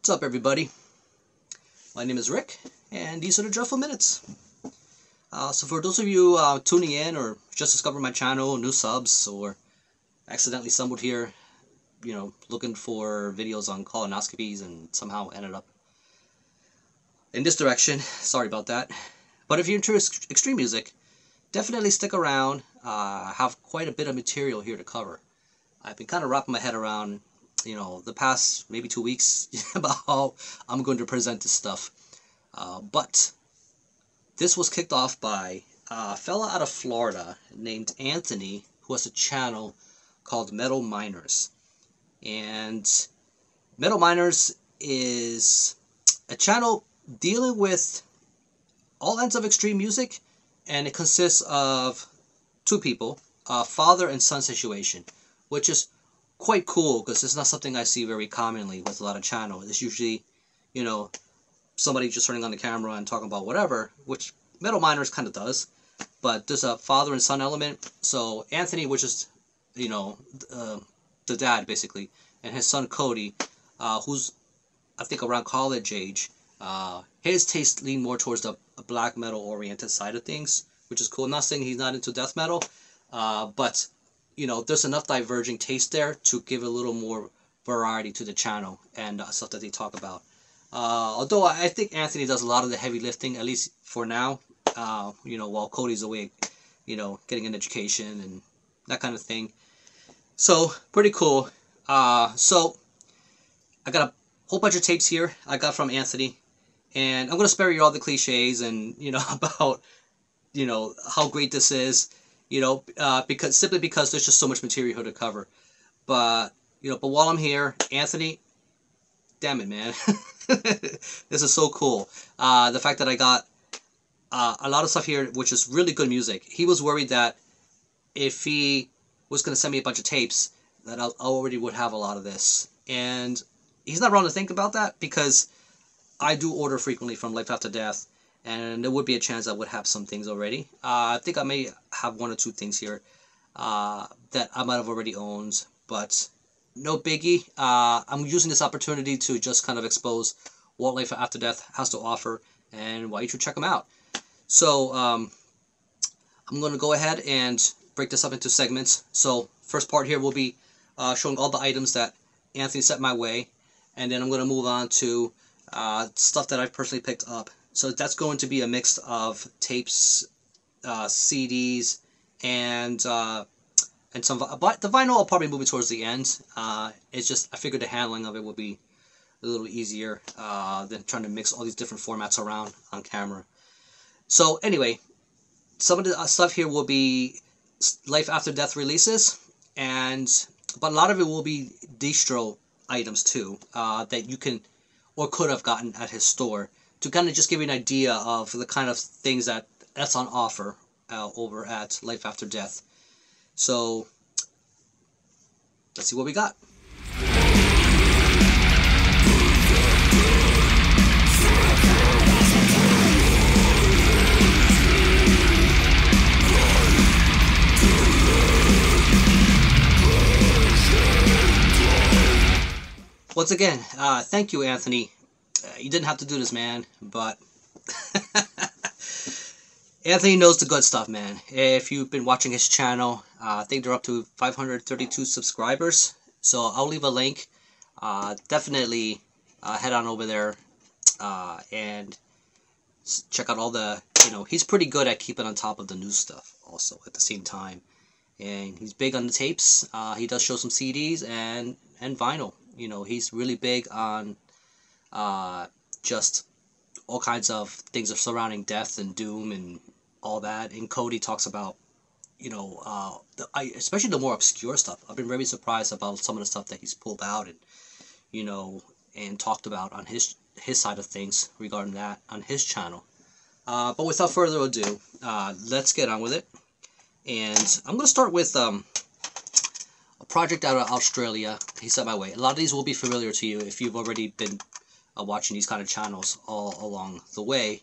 What's up, everybody? My name is Rick, and these are the Dreadful Minutes. So for those of you tuning in or just discovered my channel, new subs, or accidentally stumbled here, looking for videos on colonoscopies and somehow ended up in this direction, sorry about that. But if you're into extreme music, definitely stick around. I have quite a bit of material here to cover. I've been kind of wrapping my head around the past maybe 2 weeks about how I'm going to present this stuff. But this was kicked off by a fella out of Florida named Anthony, who has a channel called Metal Miners. And Metal Miners is a channel dealing with all ends of extreme music, and it consists of two people, a father and son situation, which is quite cool because it's not something I see very commonly with a lot of channels. It's usually, somebody just turning on the camera and talking about whatever, which Metal Miners kind of does, but there's a father and son element. So Anthony, which is, the dad basically, and his son Cody, who's I think around college age, his taste lean more towards the black metal oriented side of things, which is cool. I'm not saying he's not into death metal, but there's enough diverging taste there to give a little more variety to the channel and stuff that they talk about. Although I think Anthony does a lot of the heavy lifting, at least for now, while Cody's away, getting an education and that kind of thing. So, pretty cool. So, I got a whole bunch of tapes here I got from Anthony, and I'm going to spare you all the cliches and, about, how great this is. Simply because there's just so much material to cover. But while I'm here, Anthony, damn it, man. This is so cool. The fact that I got a lot of stuff here, which is really good music. He was worried that if he was going to send me a bunch of tapes, that I already would have a lot of this. And he's not wrong to think about that, because I do order frequently from Life After Death, and there would be a chance I would have some things already. I think I may have one or two things here that I might have already owned, but no biggie. I'm using this opportunity to just kind of expose what Life After Death has to offer and why you should check them out. So I'm going to go ahead and break this up into segments. So first part here will be showing all the items that Anthony sent my way, and then I'm going to move on to stuff that I've personally picked up. So that's going to be a mix of tapes, CDs, and some. But the vinyl I'll probably move it towards the end. It's just I figured the handling of it would be a little easier than trying to mix all these different formats around on camera. So anyway, some of the stuff here will be Life After Death releases, but a lot of it will be distro items too that you can or could have gotten at his store, to kind of just give you an idea of the kind of things that's on offer over at Life After Death. So, let's see what we got. Once again, thank you, Anthony. You didn't have to do this, man, but Anthony knows the good stuff, man. If you've been watching his channel, I think they're up to 532 subscribers, so I'll leave a link. Definitely head on over there and check out all the, he's pretty good at keeping on top of the new stuff also at the same time. And he's big on the tapes. He does show some CDs and vinyl. He's really big on just all kinds of things surrounding death and doom and all that. And Cody talks about, especially the more obscure stuff. I've been very surprised about some of the stuff that he's pulled out and, and talked about on his side of things regarding that on his channel. But without further ado, let's get on with it. And I'm going to start with a project out of Australia he sent my way. A lot of these will be familiar to you if you've already been watching these kind of channels all along the way,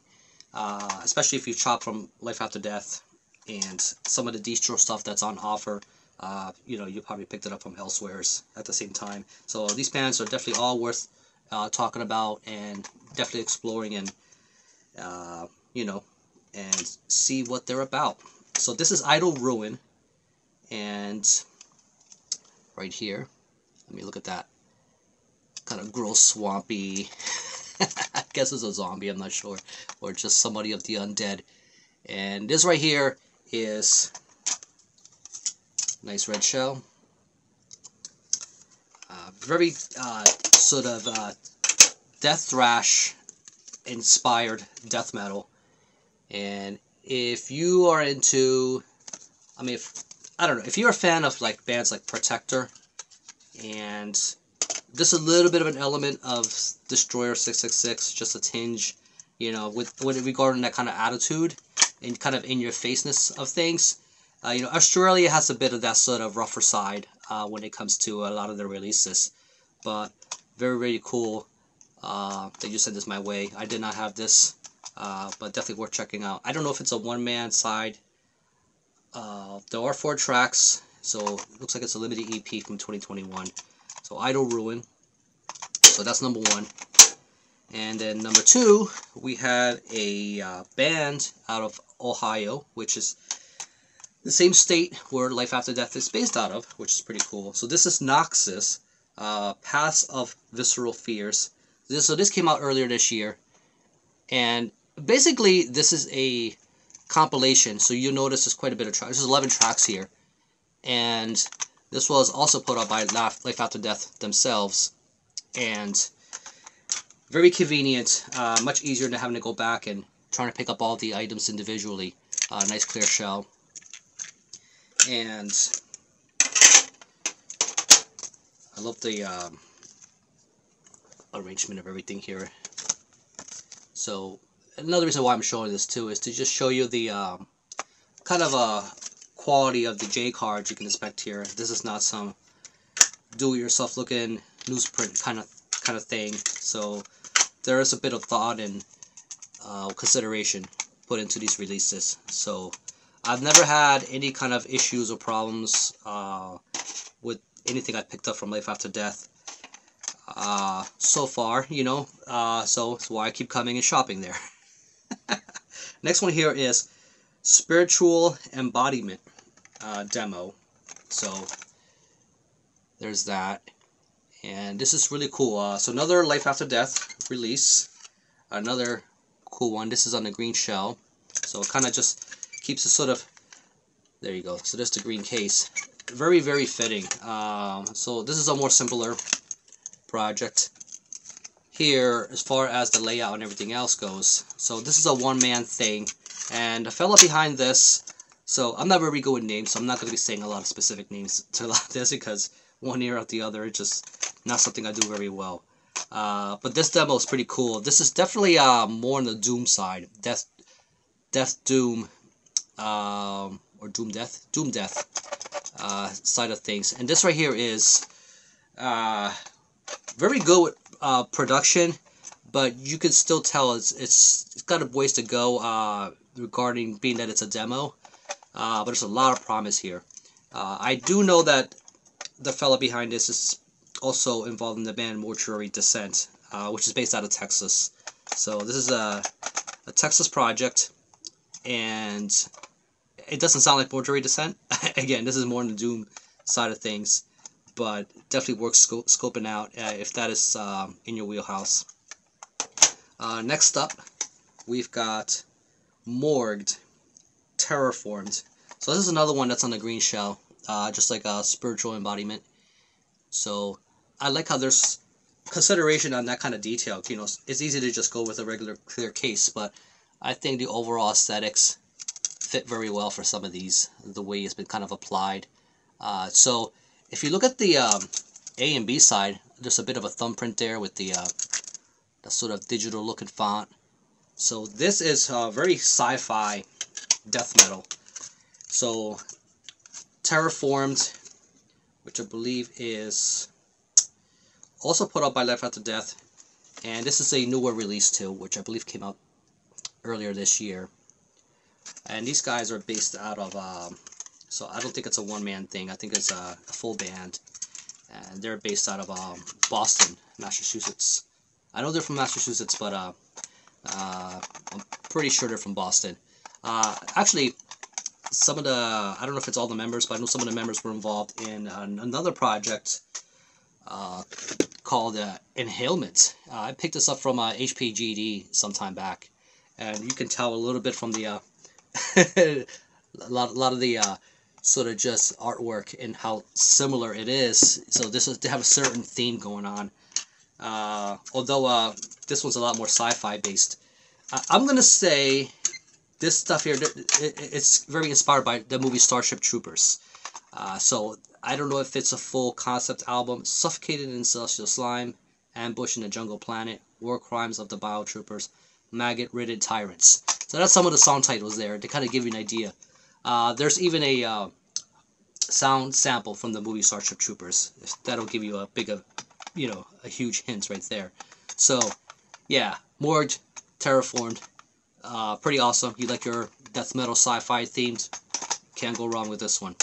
especially if you've chopped from Life After Death and some of the distro stuff that's on offer. You probably picked it up from elsewhere at the same time. So these bands are definitely all worth talking about and definitely exploring and you know, and see what they're about. So this is Idle Ruin, and right here, let me look at that kind of gross, swampy. I guess it's a zombie, I'm not sure, or just somebody of the undead. And this right here is nice red shell. Very sort of death thrash inspired death metal. And if you are into, I mean, I don't know, if you're a fan of like bands like Protector, and just a little bit of an element of Destroyer 666, just a tinge, you know, with regarding that kind of attitude and kind of in your faceness of things. You know, Australia has a bit of that sort of rougher side when it comes to a lot of their releases, but very, very cool that you sent this my way. I did not have this, but definitely worth checking out. I don't know if it's a one-man side. There are 4 tracks, so it looks like it's a limited EP from 2021. So Idle Ruin. So that's number 1. And then number 2, we had a band out of Ohio, which is the same state where Life After Death is based out of, which is pretty cool. So this is Noxus, Paths of Visceral Fears. So this came out earlier this year, and basically this is a compilation. So you'll notice there's quite a bit of tracks. There's 11 tracks here, and this was also put out by Life After Death themselves, and very convenient, much easier than having to go back and trying to pick up all the items individually. Nice clear shell. And I love the arrangement of everything here. So another reason why I'm showing this too is to just show you the kind of quality of the J cards you can expect here. This is not some do-it-yourself looking newsprint kind of thing. So there is a bit of thought and consideration put into these releases. So I've never had any kind of issues or problems with anything I picked up from Life After Death so far, you know, so that's why I keep coming and shopping there. Next one here is Spiritual Embodiment demo. So there's that, and this is really cool. So another Life After Death release, another cool one. This is on the green shell, so it kind of just keeps it sort of, there you go. So there's the green case. Very, very fitting. So this is a more simpler project here as far as the layout and everything else goes. So this is a one-man thing, and the fella behind this, so I'm not very good with names, so I'm not going to be saying a lot of specific names to this because one ear out the other, it's just not something I do very well. But this demo is pretty cool. This is definitely more on the Doom side, Death Doom, or Doom Death side of things. And this right here is very good with production, but you can still tell it's got a ways to go regarding being that it's a demo. But there's a lot of promise here. I do know that the fella behind this is also involved in the band Mortuary Descent, which is based out of Texas. So this is a Texas project, and it doesn't sound like Mortuary Descent. Again, this is more on the Doom side of things, but definitely worth scoping out if that is in your wheelhouse. Next up, we've got Morged, Terraformed. So this is another one that's on the green shell, just like a Spiritual Embodiment. So I like how there's consideration on that kind of detail. You know, it's easy to just go with a regular clear case, but I think the overall aesthetics fit very well for some of these, the way it's been kind of applied. So if you look at the A and B side, there's a bit of a thumbprint there with the sort of digital looking font. So this is very sci-fi death metal. So Terraformed, which I believe is also put out by Life After Death, and this is a newer release too, which I believe came out earlier this year. And these guys are based out of, so I don't think it's a one-man thing. I think it's a full band, and they're based out of Boston, Massachusetts. I know they're from Massachusetts, but I'm pretty sure they're from Boston. Actually, some of the, I don't know if it's all the members, but I know some of the members were involved in another project called Inhalement. I picked this up from HPGD some time back, and you can tell a little bit from the a lot of the sort of just artwork and how similar it is. So they have a certain theme going on. Although this one's a lot more sci-fi based. I'm gonna say this stuff here, it's very inspired by the movie Starship Troopers. So I don't know if it's a full concept album. Suffocated in Celestial Slime, Ambush in the Jungle Planet, War Crimes of the Biotroopers, Maggot-Ridden Tyrants. So that's some of the song titles there to kind of give you an idea. There's even a sound sample from the movie Starship Troopers. That'll give you a a huge hint right there. So yeah, Morged, Terraformed, pretty awesome. You like your death metal sci-fi themed, can't go wrong with this one.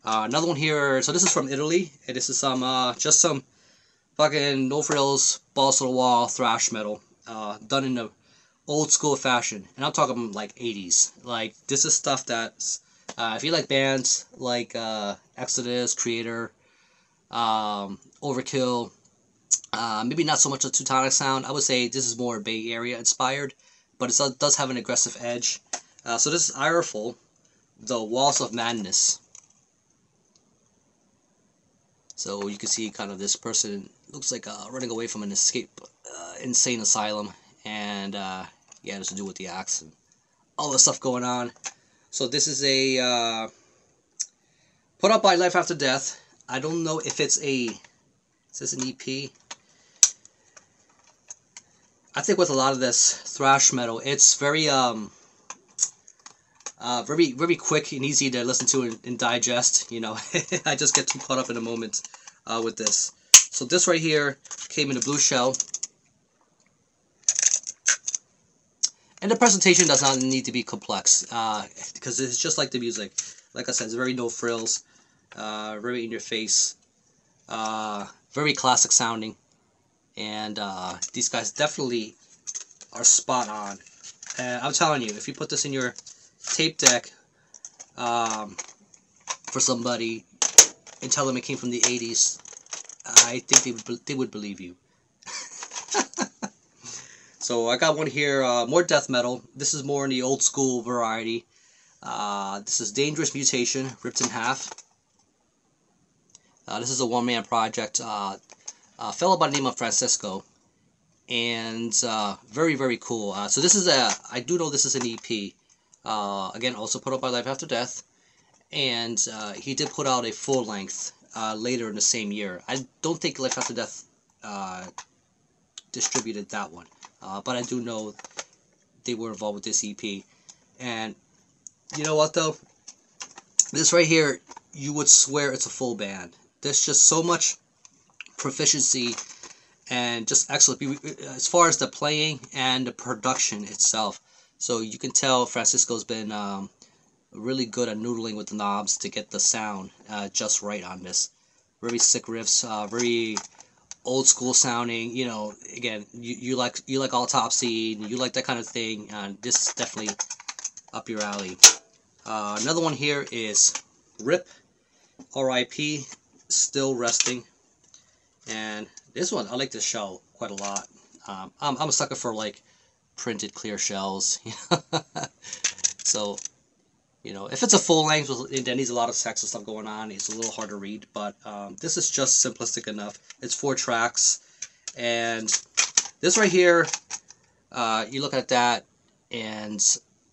Another one here, so this is from Italy, and this is some just some fucking no frills, balls to the wall thrash metal, done in the old school fashion, and I'm talking like 80s. Like, this is stuff that's if you like bands like Exodus, Creator, Overkill, maybe not so much a Teutonic sound. I would say this is more Bay Area inspired, but it does have an aggressive edge. So this is Ireful, The Walls of Madness. So you can see kind of this person looks like running away from an insane asylum, and yeah, it has to do with the axe and all the stuff going on. So this is a put out by Life After Death. I don't know if it's is this an EP? I think with a lot of this thrash metal, it's very very quick and easy to listen to and digest. You know, I just get too caught up in a moment with this. So this right here came in a blue shell, and the presentation does not need to be complex because it's just like the music. Like I said, it's very no frills, very in your face, very classic sounding, and these guys definitely are spot on. And I'm telling you, if you put this in your tape deck for somebody and tell them it came from the 80s, I think they would believe you. So I got one here, more death metal. This is more in the old school variety. This is Dangerous Mutation, Ripped in Half. This is a one-man project. A fellow by the name of Francisco, and very, very cool. So this is I do know this is an EP. Again, also put out by Life After Death, and he did put out a full length later in the same year. I don't think Life After Death distributed that one, but I do know they were involved with this EP. And you know what though? This right here, you would swear it's a full band. There's just so much proficiency and just excellent as far as the playing and the production itself. So you can tell Francisco's been really good at noodling with the knobs to get the sound just right on this. Very sick riffs, very old school sounding. You know, again, you like Autopsy, you like that kind of thing. This is definitely up your alley. Another one here is RIP, R.I.P., Still Resting, and this one, I like this shell quite a lot. I'm a sucker for like printed clear shells. So, you know, if it's a full length that needs a lot of sex and stuff going on, it's a little hard to read, but this is just simplistic enough. It's 4 tracks, and this right here, you look at that, and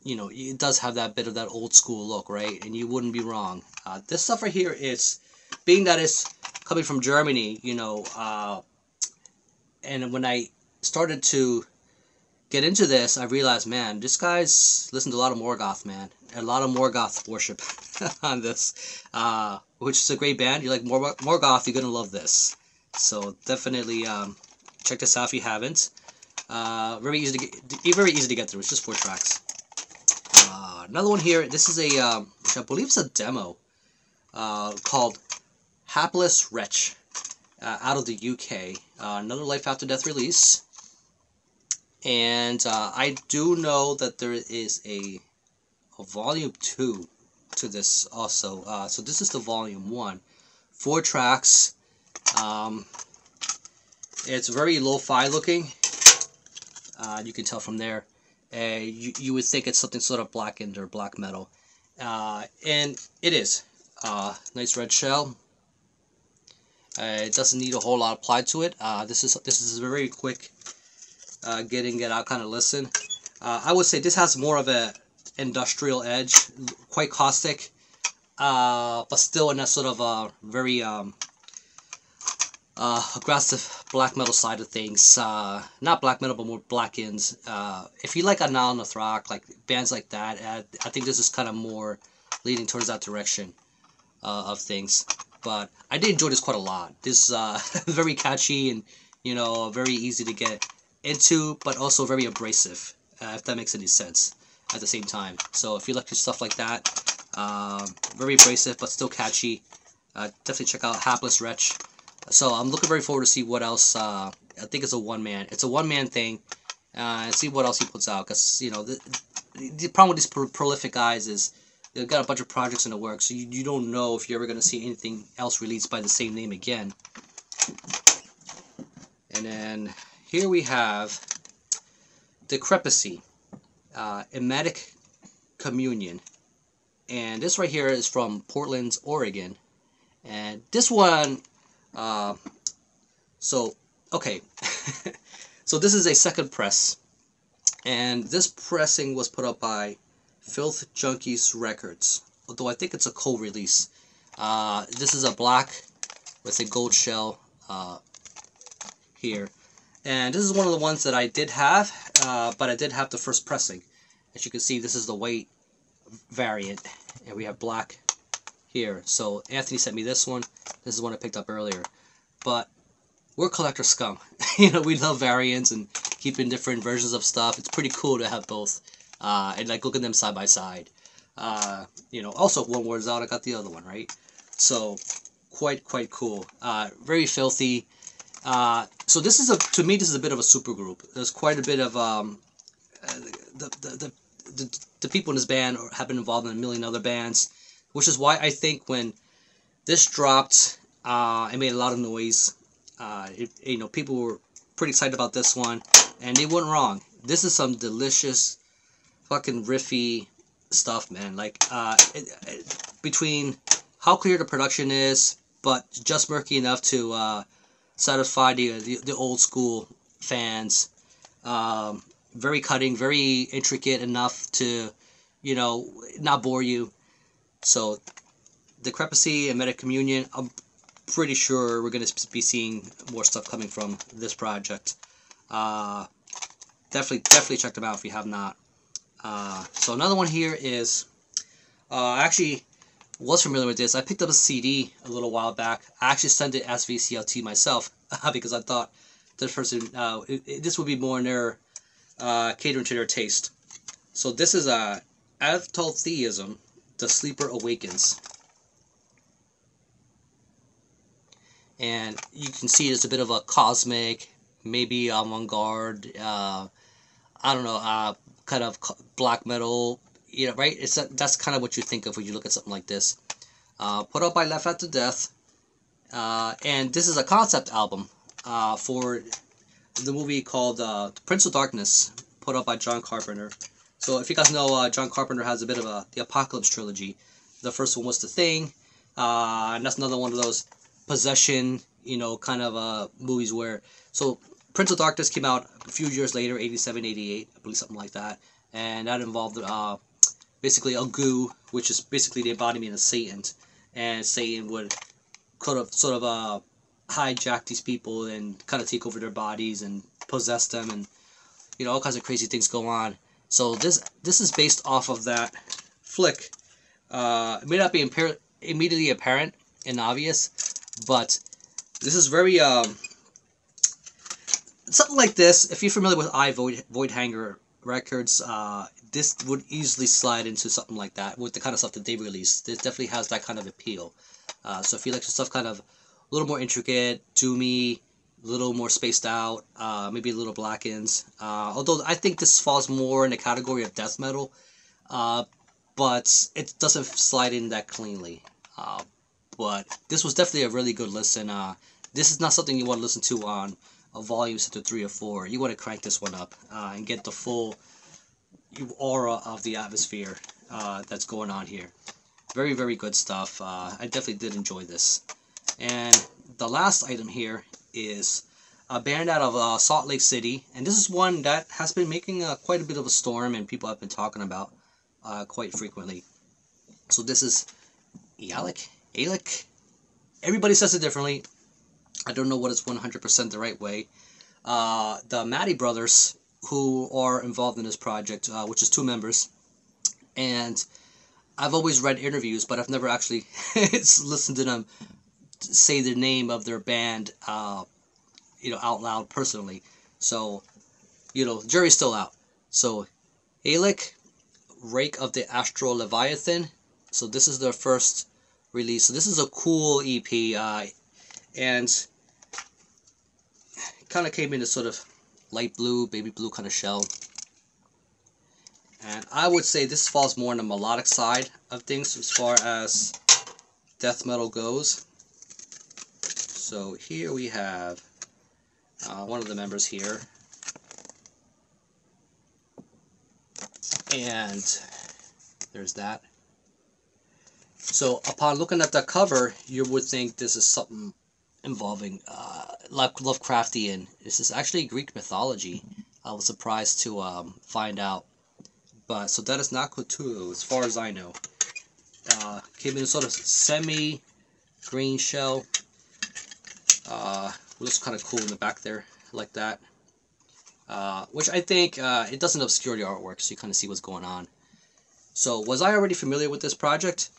you know, it does have that bit of that old school look, right? And you wouldn't be wrong. This stuff right here is, being that it's coming from Germany, you know, and when I started to get into this, I realized, man, this guy's listened to a lot of Morgoth, man. A lot of Morgoth worship on this, which is a great band. You like Morgoth, you're going to love this. So definitely check this out if you haven't. Very easy to get through. It's just 4 tracks. Another one here, this is a, which I believe is a demo, called Hapless Wretch. out of the UK. Another Life After Death release. And I do know that there is a volume 2 to this also. So this is the volume 1. 4 tracks. It's very lo-fi looking. You can tell from there. You would think it's something sort of blackened or black metal. And it is. Nice red shell. It doesn't need a whole lot applied to it. This is a very quick getting it out kind of listen. I would say this has more of a industrial edge, quite caustic, but still in that sort of very aggressive black metal side of things. Not black metal, but more black ends. If you like a Nile Nathrak, like bands like that, I think this is kind of more leading towards that direction of things. But I did enjoy this quite a lot. This is very catchy and, you know, very easy to get into, but also very abrasive, if that makes any sense at the same time. So if you like stuff like that, very abrasive but still catchy, definitely check out Hapless Wretch. So I'm looking very forward to see what else. I think it's a one-man thing, and see what else he puts out, because, you know, the problem with these prolific guys is they've got a bunch of projects in the works, so you don't know if you're ever going to see anything else released by the same name again. And then here we have Decrepacy, Emetic Communion. And this right here is from Portland, Oregon. And this one, so, okay. So this is a second press. And this pressing was put up by Filth Junkies Records, although I think it's a co-release. This is a black with a gold shell here, and this is one of the ones that I did have, but I did have the first pressing. As you can see, this is the white variant, and we have black here. So Anthony sent me this one. This is one I picked up earlier, but we're collector scum. You know, we love variants and keeping different versions of stuff. It's pretty cool to have both. And like look at them side by side. You know, also one word's out, I got the other one, right? So quite cool. Very filthy. So this is to me this is a bit of a super group. There's quite a bit of the people in this band have been involved in a million other bands, which is why I think when this dropped, it made a lot of noise. You know, people were pretty excited about this one, and they weren't wrong. This is some delicious fucking riffy stuff, man. Like between how clear the production is, but just murky enough to satisfy the old school fans. Very cutting, very intricate enough to, you know, not bore you. So Decrepacy and Meta Communion, I'm pretty sure we're going to be seeing more stuff coming from this project. Definitely check them out if you have not. So another one here is, I actually was familiar with this. I picked up a CD a little while back. I actually sent it as VCLT myself because I thought this person, this would be more in their, catering to their taste. So this is Avtal Theism, The Sleeper Awakens. And you can see it's a bit of a cosmic, maybe avant-garde, I don't know, kind of black metal, you know, right? That's kind of what you think of when you look at something like this. Put out by Life After Death, and this is a concept album for the movie called Prince of Darkness, put out by John Carpenter. So if you guys know, John Carpenter has a bit of the Apocalypse trilogy. The first one was The Thing, and that's another one of those possession, you know, kind of movies where, so Prince of Darkness came out a few years later, 87, 88, I believe, something like that, and that involved basically a goo, which is basically the embodiment of Satan, and Satan would sort of hijack these people and kind of take over their bodies and possess them, and, you know, all kinds of crazy things go on. So this is based off of that flick. It may not be immediately apparent and obvious, but this is very something like this. If you're familiar with Voidhanger Records, this would easily slide into something like that with the kind of stuff that they release. This definitely has that kind of appeal. So if you like stuff kind of little more intricate, doomy, a little more spaced out, maybe a little blackens. Although I think this falls more in the category of death metal, but it doesn't slide in that cleanly. But this was definitely a really good listen. This is not something you want to listen to on a volume set to 3 or 4. You want to crank this one up and get the full aura of the atmosphere that's going on here. Very, very good stuff. I definitely did enjoy this. And the last item here is a band out of Salt Lake City, and this is one that has been making quite a bit of a storm, and people have been talking about quite frequently. So this is Eallic. Everybody says it differently. I don't know what is 100% the right way. The Matty brothers, who are involved in this project, which is 2 members, and I've always read interviews, but I've never actually listened to them say the name of their band, out loud personally. So, the jury's still out. So, Eallic, Rake of the Astral Leviathan. So this is their first release. So this is a cool EP, and kind of came in a sort of light blue, baby blue kind of shell. And I would say this falls more on the melodic side of things as far as death metal goes. So here we have one of the members here, and there's that. So upon looking at the cover, you would think this is something involving Lovecraftian. This is actually Greek mythology. I was surprised to find out. But so that is not Couture, as far as I know. Came in a sort of semi-green shell. Looks kind of cool in the back there, like that. Which I think it doesn't obscure the artwork, so you kind of see what's going on. So was I already familiar with this project?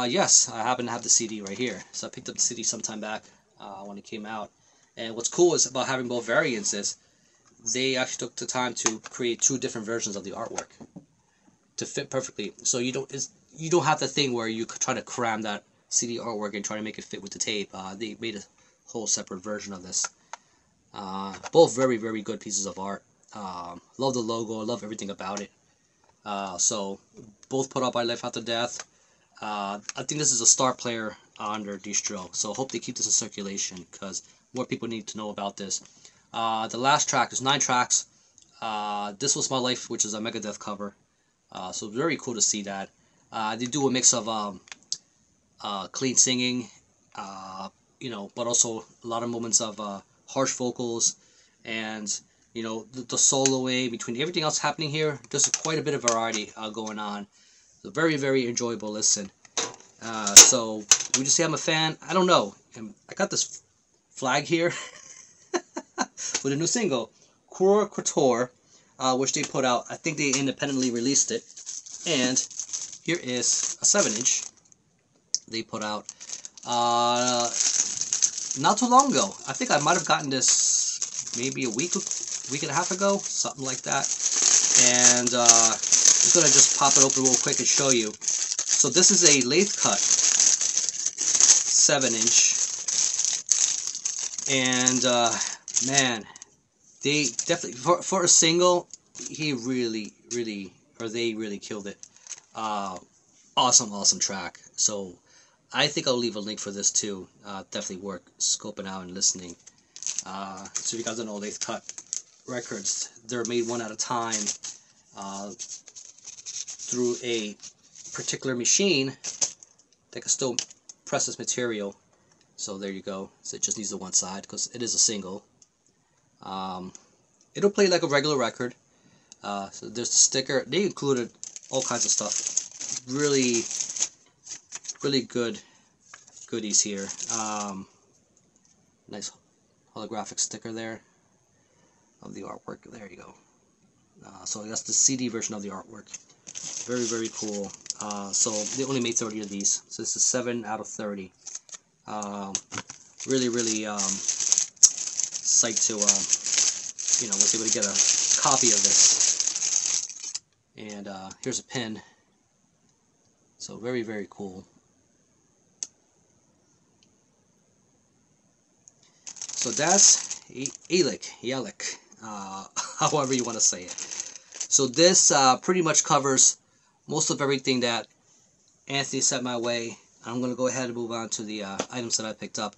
Yes, I happen to have the CD right here. So I picked up the CD sometime back when it came out. And what's cool is about having both variants is they actually took the time to create 2 different versions of the artwork to fit perfectly. So you don't have the thing where you try to cram that CD artwork and try to make it fit with the tape. They made a whole separate version of this. Both very, very good pieces of art. Love the logo. I love everything about it. So both put out by Life After Death. I think this is a star player on their distro, so hope they keep this in circulation because more people need to know about this. The last track, there's 9 tracks. This Was My Life, which is a Megadeth cover, so very cool to see that. They do a mix of clean singing, but also a lot of moments of harsh vocals, and the soloing between everything else happening here. There's quite a bit of variety going on. So very, very enjoyable listen. So would you say I'm a fan? I don't know. I got this flag here with a new single, Cruor, which they put out. I think they independently released it. And here is a 7-inch they put out not too long ago. I think I might have gotten this maybe a week and a half ago, something like that. And I'm going to just pop it open real quick and show you. So this is a lathe cut 7-inch, and man, they definitely for a single, they really killed it. Awesome track. So I think I'll leave a link for this too. Definitely worth scoping out and listening. So if you guys don't know lathe cut records, they're made one at a time through a particular machine that can still press this material. So there you go. So it just needs the one side because it is a single. It'll play like a regular record. So there's the sticker. They included all kinds of stuff. Really good goodies here. Nice holographic sticker there of the artwork. There you go. So that's the CD version of the artwork. Very cool. So they only made 30 of these. So this is 7 out of 30. Really psyched to was able to get a copy of this. And here's a pin. So very cool. So that's Eallic, however you want to say it. So this pretty much covers most of everything that Anthony sent my way. I'm going to go ahead and move on to the items that I picked up.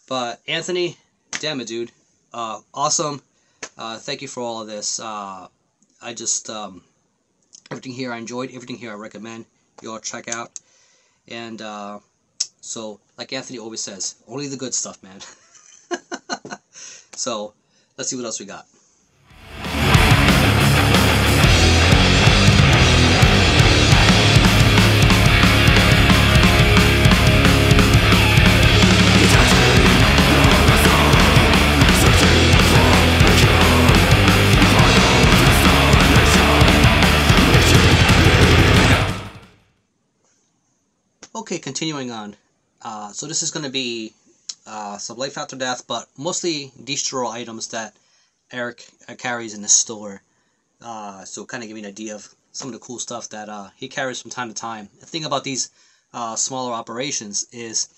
But Anthony, damn it, dude. Awesome. Thank you for all of this. I just, everything here I enjoyed, everything here I recommend you all check out. And so, like Anthony always says, only the good stuff, man. So, let's see what else we got. Okay, continuing on. So this is going to be some Life After Death, but mostly distro items that Eric carries in the store. So kind of give you an idea of some of the cool stuff that he carries from time to time. The thing about these smaller operations is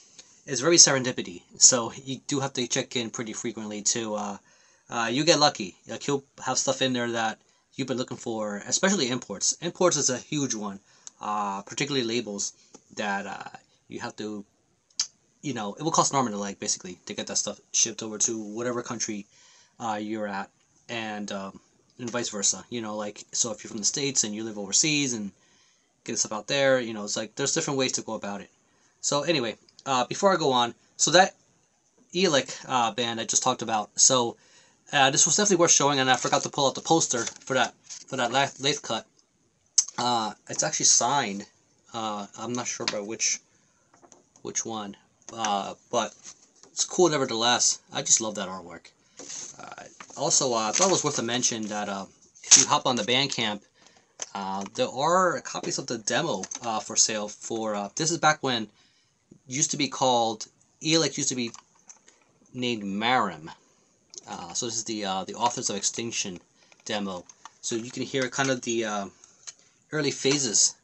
it's very serendipity. So you do have to check in pretty frequently to you get lucky. Like he'll have stuff in there that you've been looking for, especially imports. Imports is a huge one, particularly labels that you have to, you know, it will cost an arm and a leg basically to get that stuff shipped over to whatever country you're at, and vice versa. You know, like, so if you're from the States and you live overseas and get stuff out there, you know, it's like there's different ways to go about it. So anyway, before I go on, so that Eallic band I just talked about, so this was definitely worth showing, and I forgot to pull out the poster for that lathe cut. It's actually signed. I'm not sure by which one, but it's cool nevertheless. I just love that artwork. Also, I thought it was worth a mention that if you hop on the Bandcamp, there are copies of the demo for sale. For this is back when it used to be called Eallic, used to be named Marim. So this is the Authors of Extinction demo. So you can hear kind of the early phases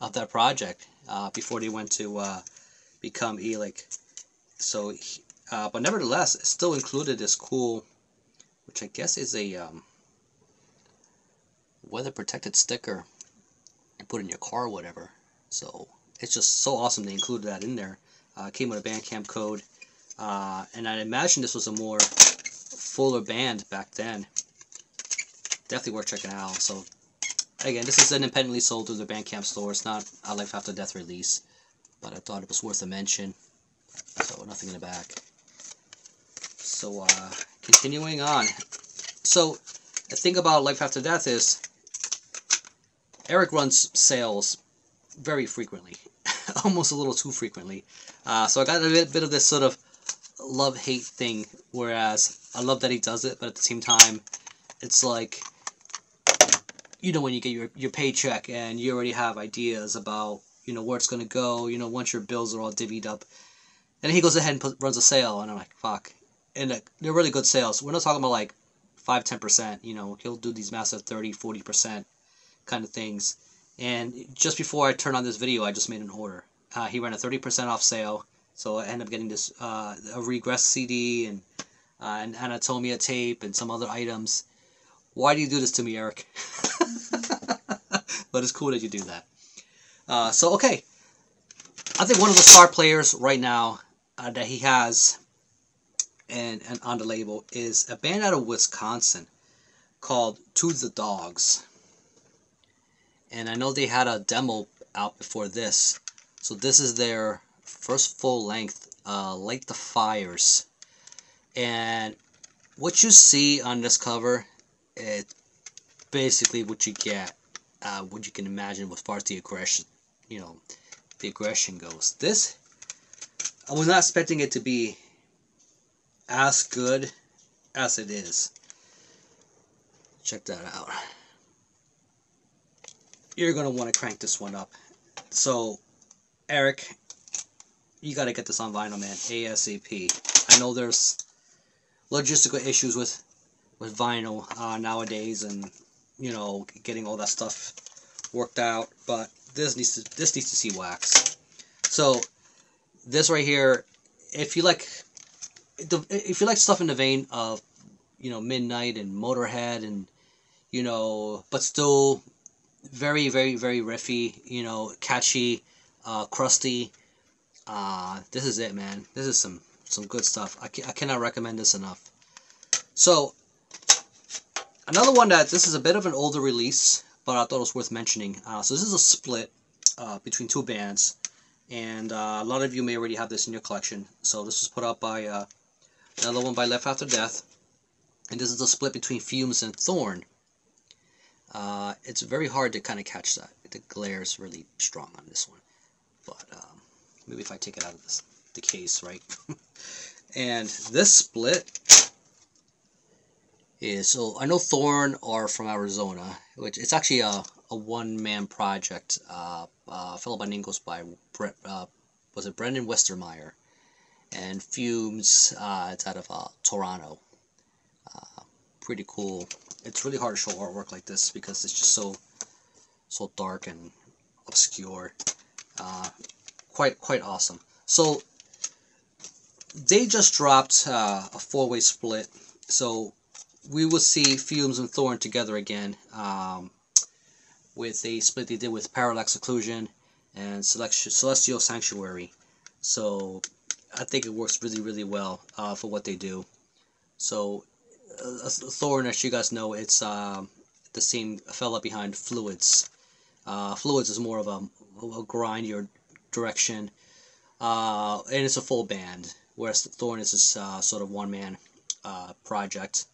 of that project before they went to become Eallic. So, but nevertheless, it still included this cool, which I guess is a weather-protected sticker you put in your car or whatever. So it's just so awesome they included that in there. Came with a Bandcamp code, and I imagine this was a more fuller band back then. Definitely worth checking out. So again, this is independently sold through the Bandcamp store. It's not a Life After Death release, but I thought it was worth a mention. So nothing in the back. So continuing on. So the thing about Life After Death is Eric runs sales very frequently, almost a little too frequently. So I got a bit of this sort of love-hate thing, whereas I love that he does it, but at the same time, it's like, you know, when you get your paycheck and you already have ideas about, you know, where it's going to go, you know, once your bills are all divvied up. And he goes ahead and runs a sale, and I'm like, fuck. And they're really good sales. We're not talking about like 5-10%, you know, he'll do these massive 30-40% kind of things. And just before I turned on this video, I just made an order. He ran a 30% off sale, so I ended up getting this a Regress CD and an Anatomia tape and some other items. Why do you do this to me, Eric? But it's cool that you do that. So, okay. I think one of the star players right now that he has and on the label is a band out of Wisconsin called To The Dogs. And I know they had a demo out before this. So this is their first full-length, Light the Fires. And what you see on this cover is basically what you get, what you can imagine as far as the aggression, you know, the aggression goes. This, I was not expecting it to be as good as it is. Check that out. You're going to want to crank this one up. So, Eric, you got to get this on vinyl, man, ASAP. I know there's logistical issues with vinyl nowadays, and, you know, getting all that stuff worked out, but this needs to see wax. So this right here, if you like, if you like stuff in the vein of, you know, Midnight and Motorhead and, you know, but still very, very, very riffy, you know, catchy, crusty, this is it, man. This is some good stuff. I cannot recommend this enough. So, another one this is a bit of an older release, but I thought it was worth mentioning. So this is a split between two bands, and a lot of you may already have this in your collection. So this was put out by another one by Life After Death, and this is a split between Fumes and Thorn. It's very hard to kind of catch that. The glare is really strong on this one, but maybe if I take it out of the case, right? And this split is, so I know Thorn are from Arizona, which it's actually a one-man project. A fellow by name goes by was it Brendan Westermeyer, and Fumes, it's out of Toronto. Pretty cool. It's really hard to show artwork like this because it's just so dark and obscure. Quite awesome. So they just dropped a 4-way split, so we will see Fumes and Thorn together again, with a split they did with Parallax Occlusion and Celestial Sanctuary. So I think it works really, really well for what they do. So Thorn, as you guys know, it's the same fella behind Fluids. Fluids is more of a grindier direction, and it's a full band, whereas Thorn is this sort of one-man project.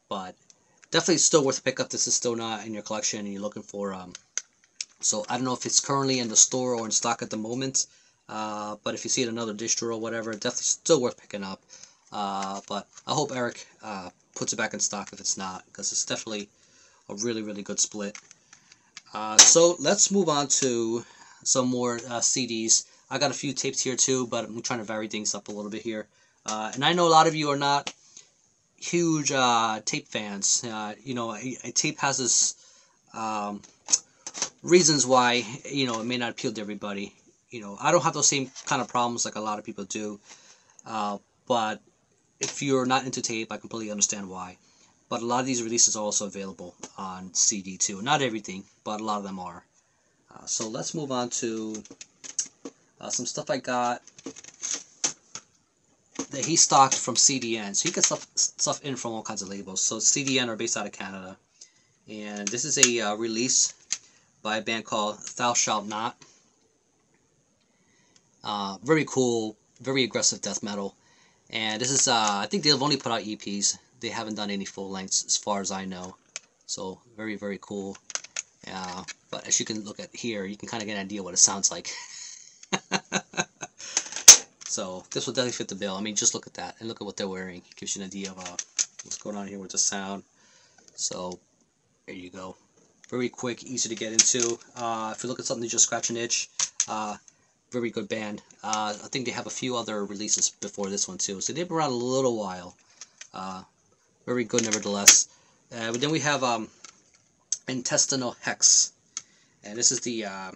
But definitely still worth a pickup. This is still not in your collection and you're looking for, so I don't know if it's currently in the store or in stock at the moment, but if you see it in another distro or whatever, definitely still worth picking up. But I hope Eric puts it back in stock if it's not, because it's definitely a really, really good split. So let's move on to some more CDs. I got a few tapes here too, but I'm trying to vary things up a little bit here. And I know a lot of you are not huge tape fans. You know, a tape has this reasons why, you know, it may not appeal to everybody. You know, I don't have those same kind of problems like a lot of people do. But if you're not into tape, I completely understand why. But a lot of these releases are also available on CD too. Not everything, but a lot of them are. So let's move on to some stuff I got that he stocked from CDN. So he gets stuff in from all kinds of labels. So CDN are based out of Canada. And this is a release by a band called Thou Shalt Not. Very cool, very aggressive death metal. And this is, I think they've only put out EPs. They haven't done any full lengths as far as I know. So very, very cool. But as you can look at here, you can kind of get an idea what it sounds like. So this will definitely fit the bill. I mean, just look at that and look at what they're wearing. It gives you an idea of what's going on here with the sound. So there you go. Very quick, easy to get into. If you look at something to just scratch an itch, very good band. I think they have a few other releases before this one too. So they've been around a little while. Very good nevertheless. But then we have Intestinal Hex. And this is the, I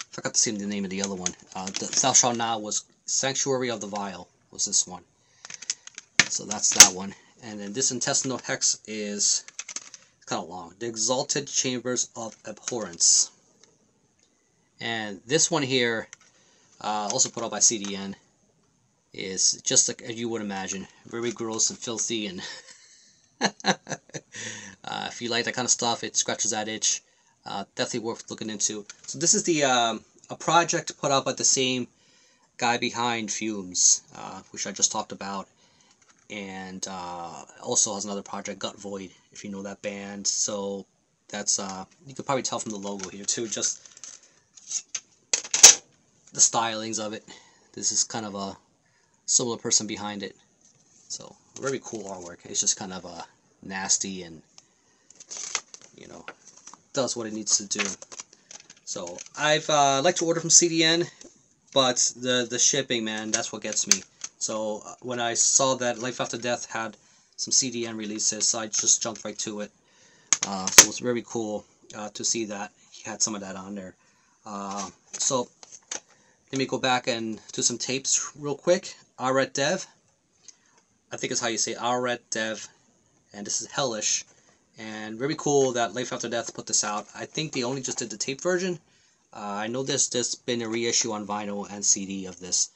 forgot to say the name of the other one. The Thou Shalt Not was Sanctuary of the Vile, was this one. So that's that one. And then this Intestinal Hex is kind of long. The Exalted Chambers of Abhorrence. And this one here, also put out by CDN, is just like as you would imagine. Very gross and filthy, and if you like that kind of stuff, it scratches that itch. Definitely worth looking into. So this is the a project put out by the same guy behind Fumes, which I just talked about, and also has another project, Gut Void, if you know that band. So that's you could probably tell from the logo here too, just the stylings of it. This is kind of a similar person behind it. So very cool artwork. It's just kind of nasty and, you know, does what it needs to do. So I've like to order from CDN, but the shipping, man, that's what gets me. So when I saw that Life After Death had some CDN releases, I just jumped right to it. So it was very cool to see that he had some of that on there. So let me go back and do some tapes real quick. Aret Dev. I think is how you say Auret Dev, and this is Hellish, and very cool that Life After Death put this out. I think they only just did the tape version. I know there's been a reissue on vinyl and CD of this,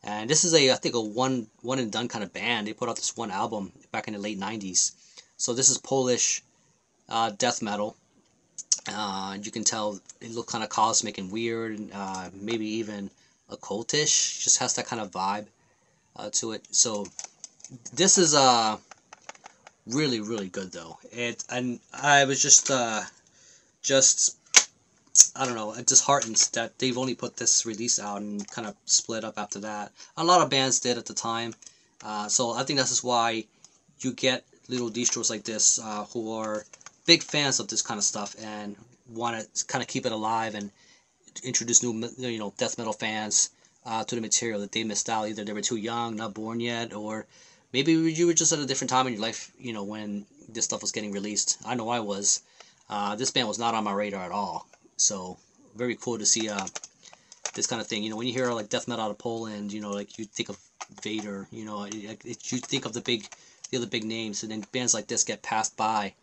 and this is I think a one and done kind of band. They put out this one album back in the late 90s. So this is Polish death metal. You can tell it looks kind of cosmic and weird, maybe even occultish. Just has that kind of vibe to it. So this is really, really good though. And I was just I don't know, disheartened that they've only put this release out and kind of split up after that. A lot of bands did at the time. So I think this is why you get little distros like this who are big fans of this kind of stuff and want to kind of keep it alive and introduce new, you know, death metal fans to the material that they missed out. Either they were too young, not born yet, or maybe you were just at a different time in your life, you know, when this stuff was getting released. I know I was. This band was not on my radar at all. So very cool to see this kind of thing. You know, when you hear like death metal out of Poland, you know, like you think of Vader, you know, you think of the other big names, and then bands like this get passed by.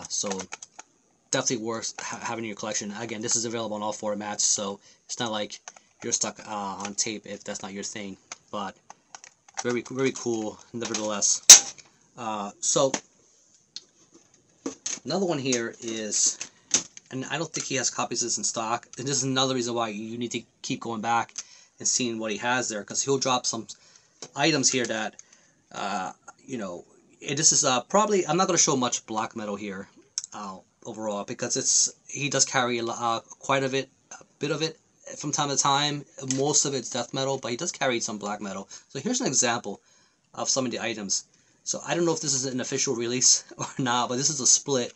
So definitely worth having in your collection. Again, this is available in all formats, so it's not like you're stuck on tape if that's not your thing. But very, very cool, nevertheless. So another one here is, and I don't think he has copies of this in stock, and this is another reason why you need to keep going back and seeing what he has there, because he'll drop some items here that, you know, this is probably, I'm not going to show much black metal here overall, because he does carry quite a bit of it from time to time. Most of it's death metal, but he does carry some black metal. So here's an example of some of the items. So I don't know if this is an official release or not, but this is a split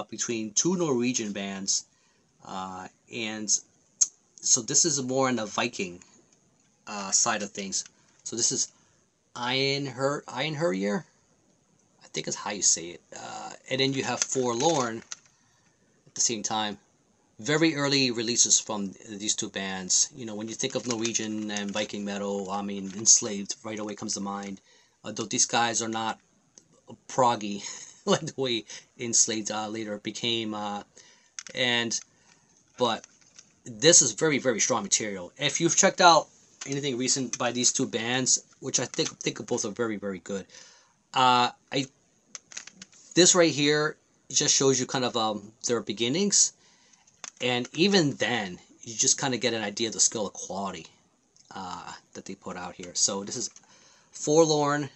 between two Norwegian bands, and so this is more on the Viking side of things. So this is Einherjar, I think is how you say it, and then you have Forlorn at the same time. Very early releases from these two bands. You know, when you think of Norwegian and Viking metal, I mean, Enslaved right away comes to mind. Though these guys are not proggy like the way Enslaved later became, but this is very, very strong material. If you've checked out anything recent by these two bands, which I think both are very, very good, this right here just shows you kind of their beginnings, and even then you just kind of get an idea of the skill of quality that they put out here. So this is Forlorn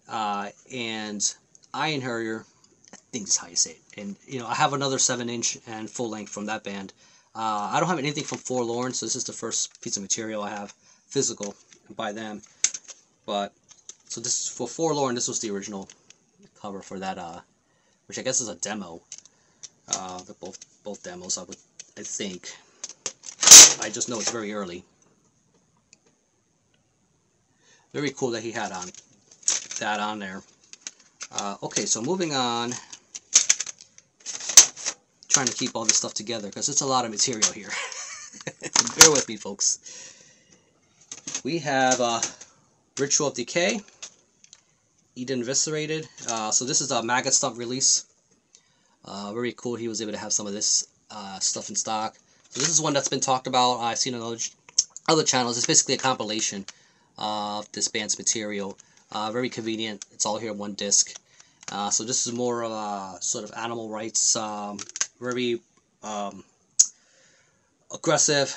and Einherjar, I think is how you say it. And you know, I have another 7-inch and full length from that band. I don't have anything from Forlorn, so this is the first piece of material I have physical by them. But so this is for Forlorn. This was the original cover for that, which I guess is a demo. They're both demos, I think. I just know it's very early. Very cool that he had that on there. Okay, so moving on. Trying to keep all this stuff together because it's a lot of material here. Bear with me, folks. We have Ritual of Decay, Eden Eviscerated. So this is a Maggot Stump release. Very cool. He was able to have some of this stuff in stock. So this is one that's been talked about. I've seen on other channels. It's basically a compilation of this band's material. Very convenient. It's all here in one disc. So this is more of a sort of animal rights, very aggressive,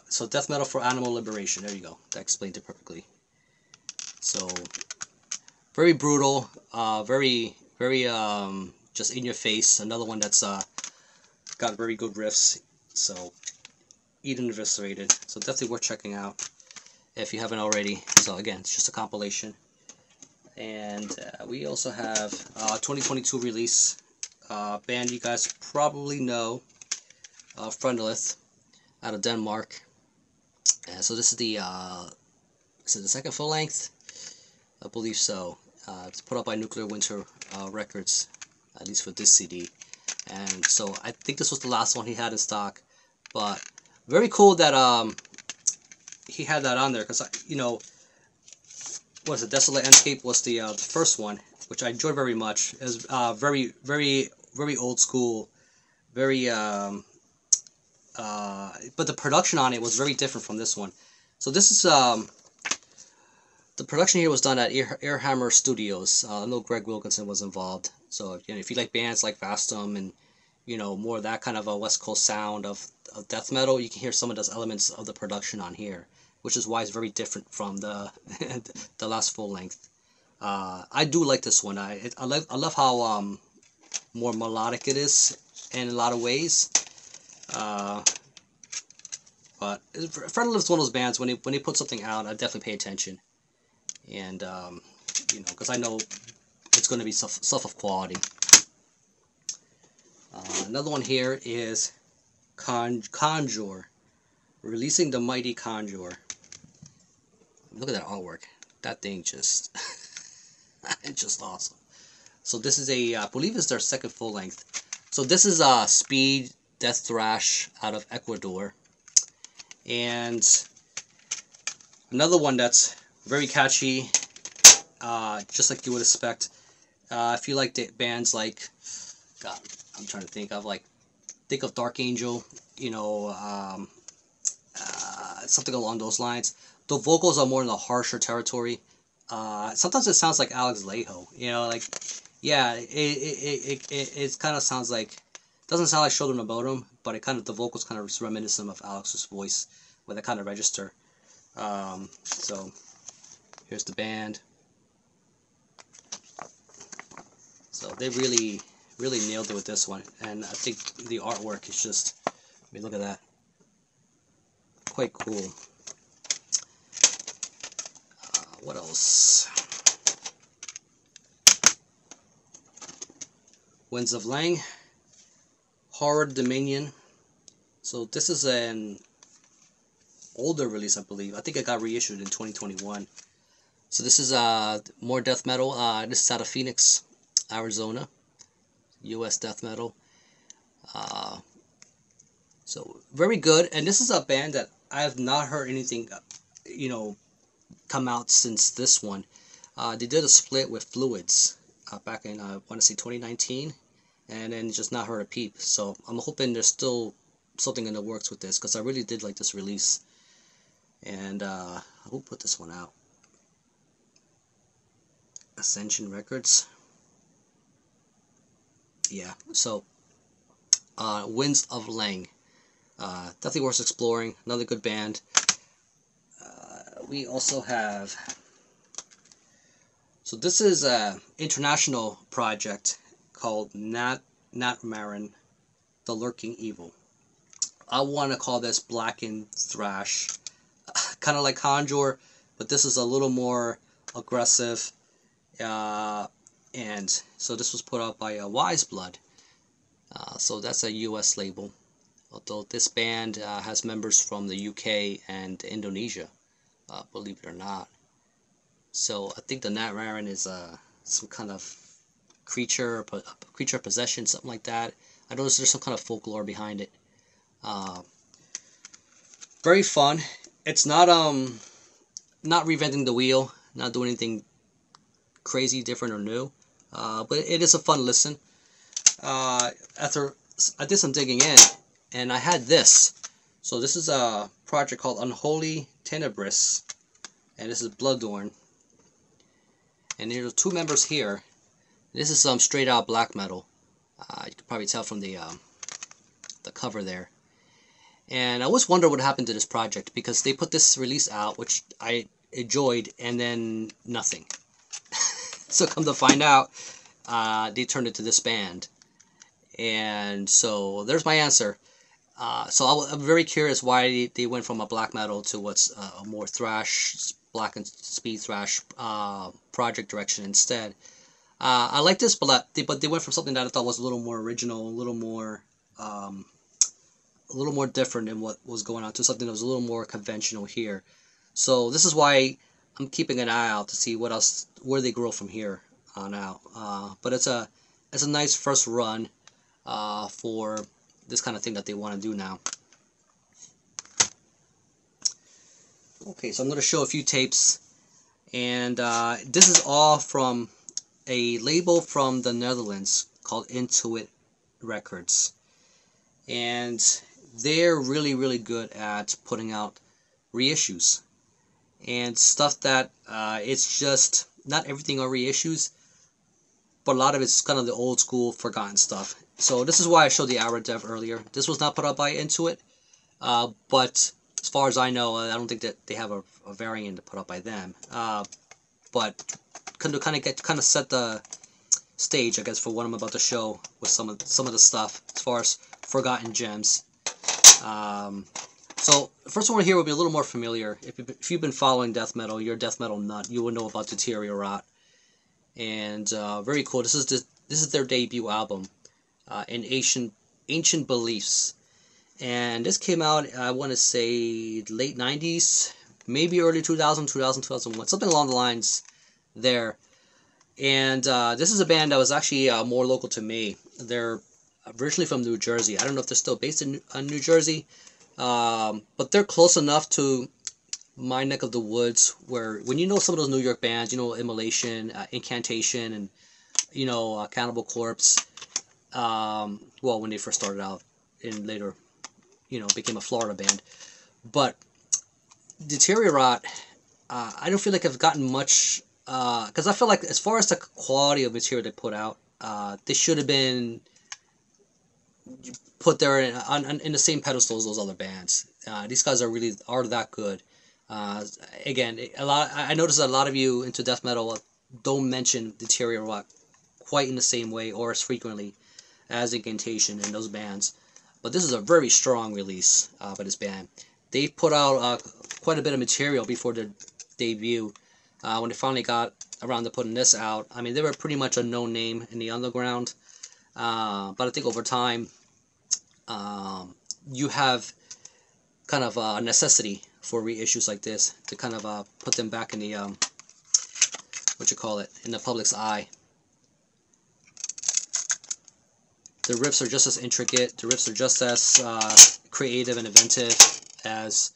so death metal for animal liberation. There you go. That explained it perfectly. So very brutal, very just in your face. Another one that's got very good riffs. So Eden Eviscerated. So definitely worth checking out if you haven't already. So again, it's just a compilation. And we also have 2022 release, band you guys probably know, Friendlith, out of Denmark. So this is the second full length, I believe so. It's put out by Nuclear Winter Records, at least for this CD. And so I think this was the last one he had in stock, but very cool that he had that on there, because you know, was it, Desolate Landscape was the first one, which I enjoyed very much. It was very old school, very but the production on it was very different from this one. So this is the production here was done at Airhammer Studios. I know Greg Wilkinson was involved. So if you like bands like Vastum and more of that kind of a West Coast sound of death metal, you can hear some of those elements of the production on here, which is why it's very different from the the last full length. I do like this one. I love how more melodic it is in a lot of ways. But Friendless is one of those bands, when they put something out, I definitely pay attention, and because I know it's going to be stuff of quality. Another one here is Conjure, releasing the mighty Conjure. Look at that artwork. That thing just it's just awesome. So this is I believe it's their second full length. So this is speed death thrash out of Ecuador, and another one that's very catchy, just like you would expect. If you like the bands like, God, I'm trying to think of Dark Angel, something along those lines. The vocals are more in the harsher territory. Sometimes it sounds like Alex Laiho, yeah, it kind of sounds like, doesn't sound like Children of Bodom, but the vocals kind of reminiscent of Alex's voice with that kind of register. So here's the band. So they really nailed it with this one, and I think the artwork is just, look at that, quite cool. What else? Winds of Lang, Horror Dominion. So this is an older release, I believe. I think it got reissued in 2021. So this is more death metal. This is out of Phoenix, Arizona, U.S. death metal. So very good. And this is a band that I have not heard anything, come out since this one. They did a split with Fluids back in, I want to say 2019, and then just not heard a peep. So I'm hoping there's still something in the works with this, because I really did like this release. And who put this one out? Ascension Records. Yeah, so Winds of Lang, definitely worth exploring. Another good band. We also have, so this is an international project called Natmarin, The Lurking Evil. I want to call this blackened thrash, kind of like Conjure, but this is a little more aggressive. And so this was put out by Wise Blood. So that's a US label, although this band has members from the UK and Indonesia, believe it or not. So I think the Natmarin is some kind of creature possession, something like that. I noticed there's some kind of folklore behind it. Very fun. It's not reinventing the wheel, not doing anything crazy, different, or new. But it is a fun listen. After I did some digging in, and I had this. So this is a project called Unholy Tenebris, and this is Bloodorn. And there are two members here. This is some straight out black metal. You can probably tell from the cover there. And I always wonder what happened to this project, because they put this release out, which I enjoyed, and then nothing. So come to find out, they turned it to this band. And so there's my answer. So I'm very curious why they went from a black metal to what's a more thrash, black and speed thrash project direction instead. I like this, but they went from something that I thought was a little more original, a little more different than what was going on, to something that was a little more conventional here. So this is why I'm keeping an eye out to see what else, where they grow from here on out. But it's a nice first run for this kind of thing that they want to do now. Okay, so I'm going to show a few tapes, And this is all from a label from the Netherlands called Intuit Records. And they're really, really good at putting out reissues. And stuff that it's just, not everything are reissues, but a lot of it's kind of the old school, forgotten stuff. So this is why I showed the Aura Dev earlier. This was not put out by Intuit, but as far as I know, I don't think that they have a variant to put up by them. But kind of set the stage, I guess, for what I'm about to show with some of the stuff as far as forgotten gems. So the first one here will be a little more familiar. If you've been following death metal, you're a death metal nut, you will know about Deteriorate. And very cool. This is their debut album, in Ancient Beliefs. And this came out, I want to say, late 90s, maybe early 2001, something along the lines there. And this is a band that was actually more local to me. They're originally from New Jersey. I don't know if they're still based in New Jersey, but they're close enough to my neck of the woods where, when you know some of those New York bands, you know, Immolation, Incantation, and, you know, Cannibal Corpse, well, when they first started out, and later, you know, became a Florida band. But Deteriorate, I don't feel like I've gotten much, because I feel like as far as the quality of material they put out, they should have been put there in the same pedestal as those other bands. These guys are that good. Again, I noticed that a lot of you into death metal don't mention Deteriorate quite in the same way or as frequently as Incantation and those bands. But this is a very strong release by this band. They put out quite a bit of material before their debut. When they finally got around to putting this out, I mean, they were pretty much a known name in the underground. But I think over time, you have kind of a necessity for reissues like this to kind of put them back in the, in the public's eye. The riffs are just as intricate. The riffs are just as creative and inventive as,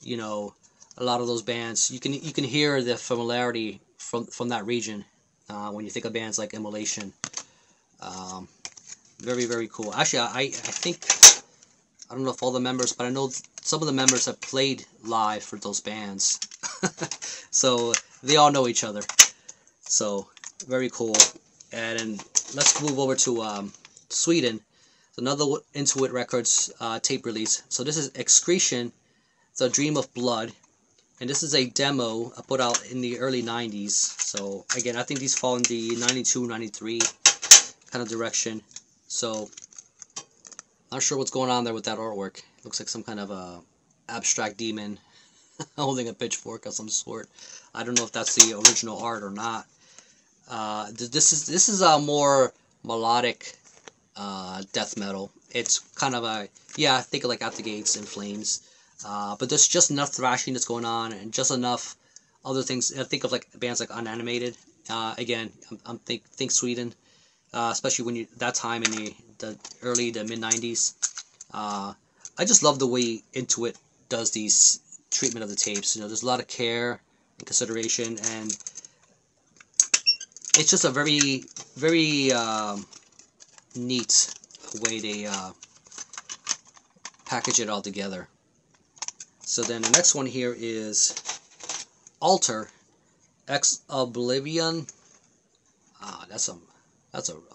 you know, a lot of those bands. You can hear the familiarity from that region when you think of bands like Immolation. Very, very cool. Actually, I think, I don't know if all the members, but I know some of the members have played live for those bands. So they all know each other. So very cool. And then let's move over to Sweden. It's another Intuit Records tape release. So this is Excretion, The Dream of Blood. And this is a demo I put out in the early 90s. So again, I think these fall in the 92, 93 kind of direction. So not sure what's going on there with that artwork. Looks like some kind of abstract demon holding a pitchfork of some sort. I don't know if that's the original art or not. This is a more melodic death metal. It's kind of a, yeah, think of like At the Gates and Flames. But there's just enough thrashing that's going on, and just enough other things. I think of like bands like Unanimated. Again, think Sweden, especially when that time in the early to mid 90s. I just love the way Intuit does these treatment of the tapes. You know, there's a lot of care and consideration, and it's just a very, very neat way they package it all together. So then the next one here is Altar, Ex Oblivion. That's an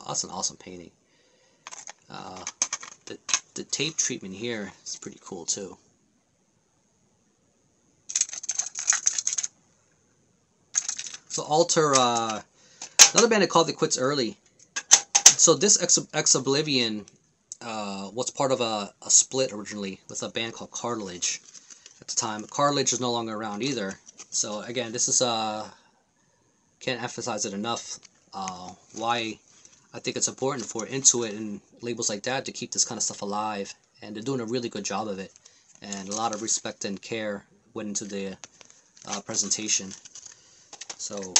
awesome painting. The tape treatment here is pretty cool too. So Altar, another band that called it quits early. So this Ex Oblivion was part of a split originally with a band called Cartilage at the time. Cartilage is no longer around either. So again, this is can't emphasize it enough why I think it's important for Intuit and labels like that to keep this kind of stuff alive, and they're doing a really good job of it, and a lot of respect and care went into the presentation. So,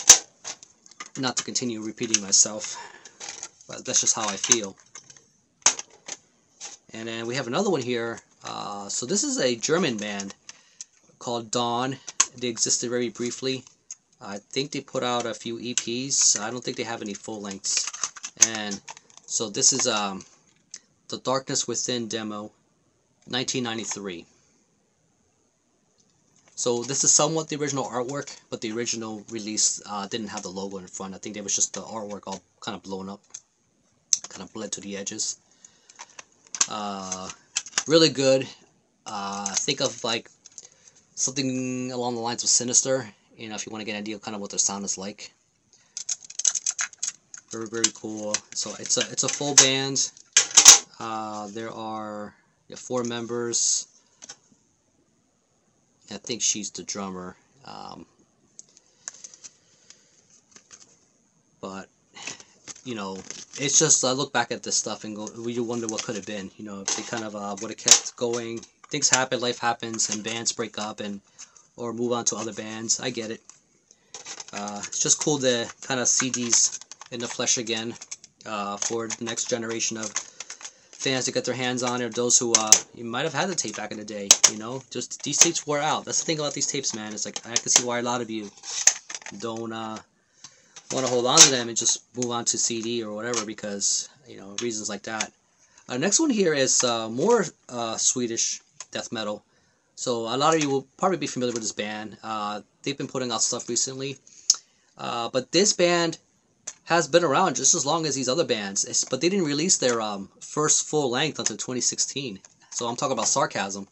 not to continue repeating myself, but that's just how I feel. And then we have another one here. So this is a German band called Dawn. They existed very briefly. I think they put out a few EPs. I don't think they have any full lengths. And so this is the Darkness Within demo, 1993. So this is somewhat the original artwork, but the original release didn't have the logo in front. I think it was just the artwork all kind of blown up, kind of bled to the edges. Really good. Think of like something along the lines of Sinister, you know, if you want to get an idea of kind of what their sound is like. Very, very cool. So it's a full band. There are 4 members. I think she's the drummer. But you know, it's just I look back at this stuff and go, you wonder what could have been. You know, if they kind of would have kept going. Things happen, life happens, and bands break up or move on to other bands. I get it. It's just cool to kind of see these in the flesh again for the next generation of fans to get their hands on it, or those who you might have had the tape back in the day. You know, just these tapes wore out. That's the thing about these tapes, man. It's like I can see why a lot of you don't want to hold on to them and just move on to CD or whatever, because you know, reasons like that. Next one here is more Swedish death metal. So a lot of you will probably be familiar with this band. They've been putting out stuff recently, but this band has been around just as long as these other bands, but they didn't release their first full length until 2016. So I'm talking about Sarcasm.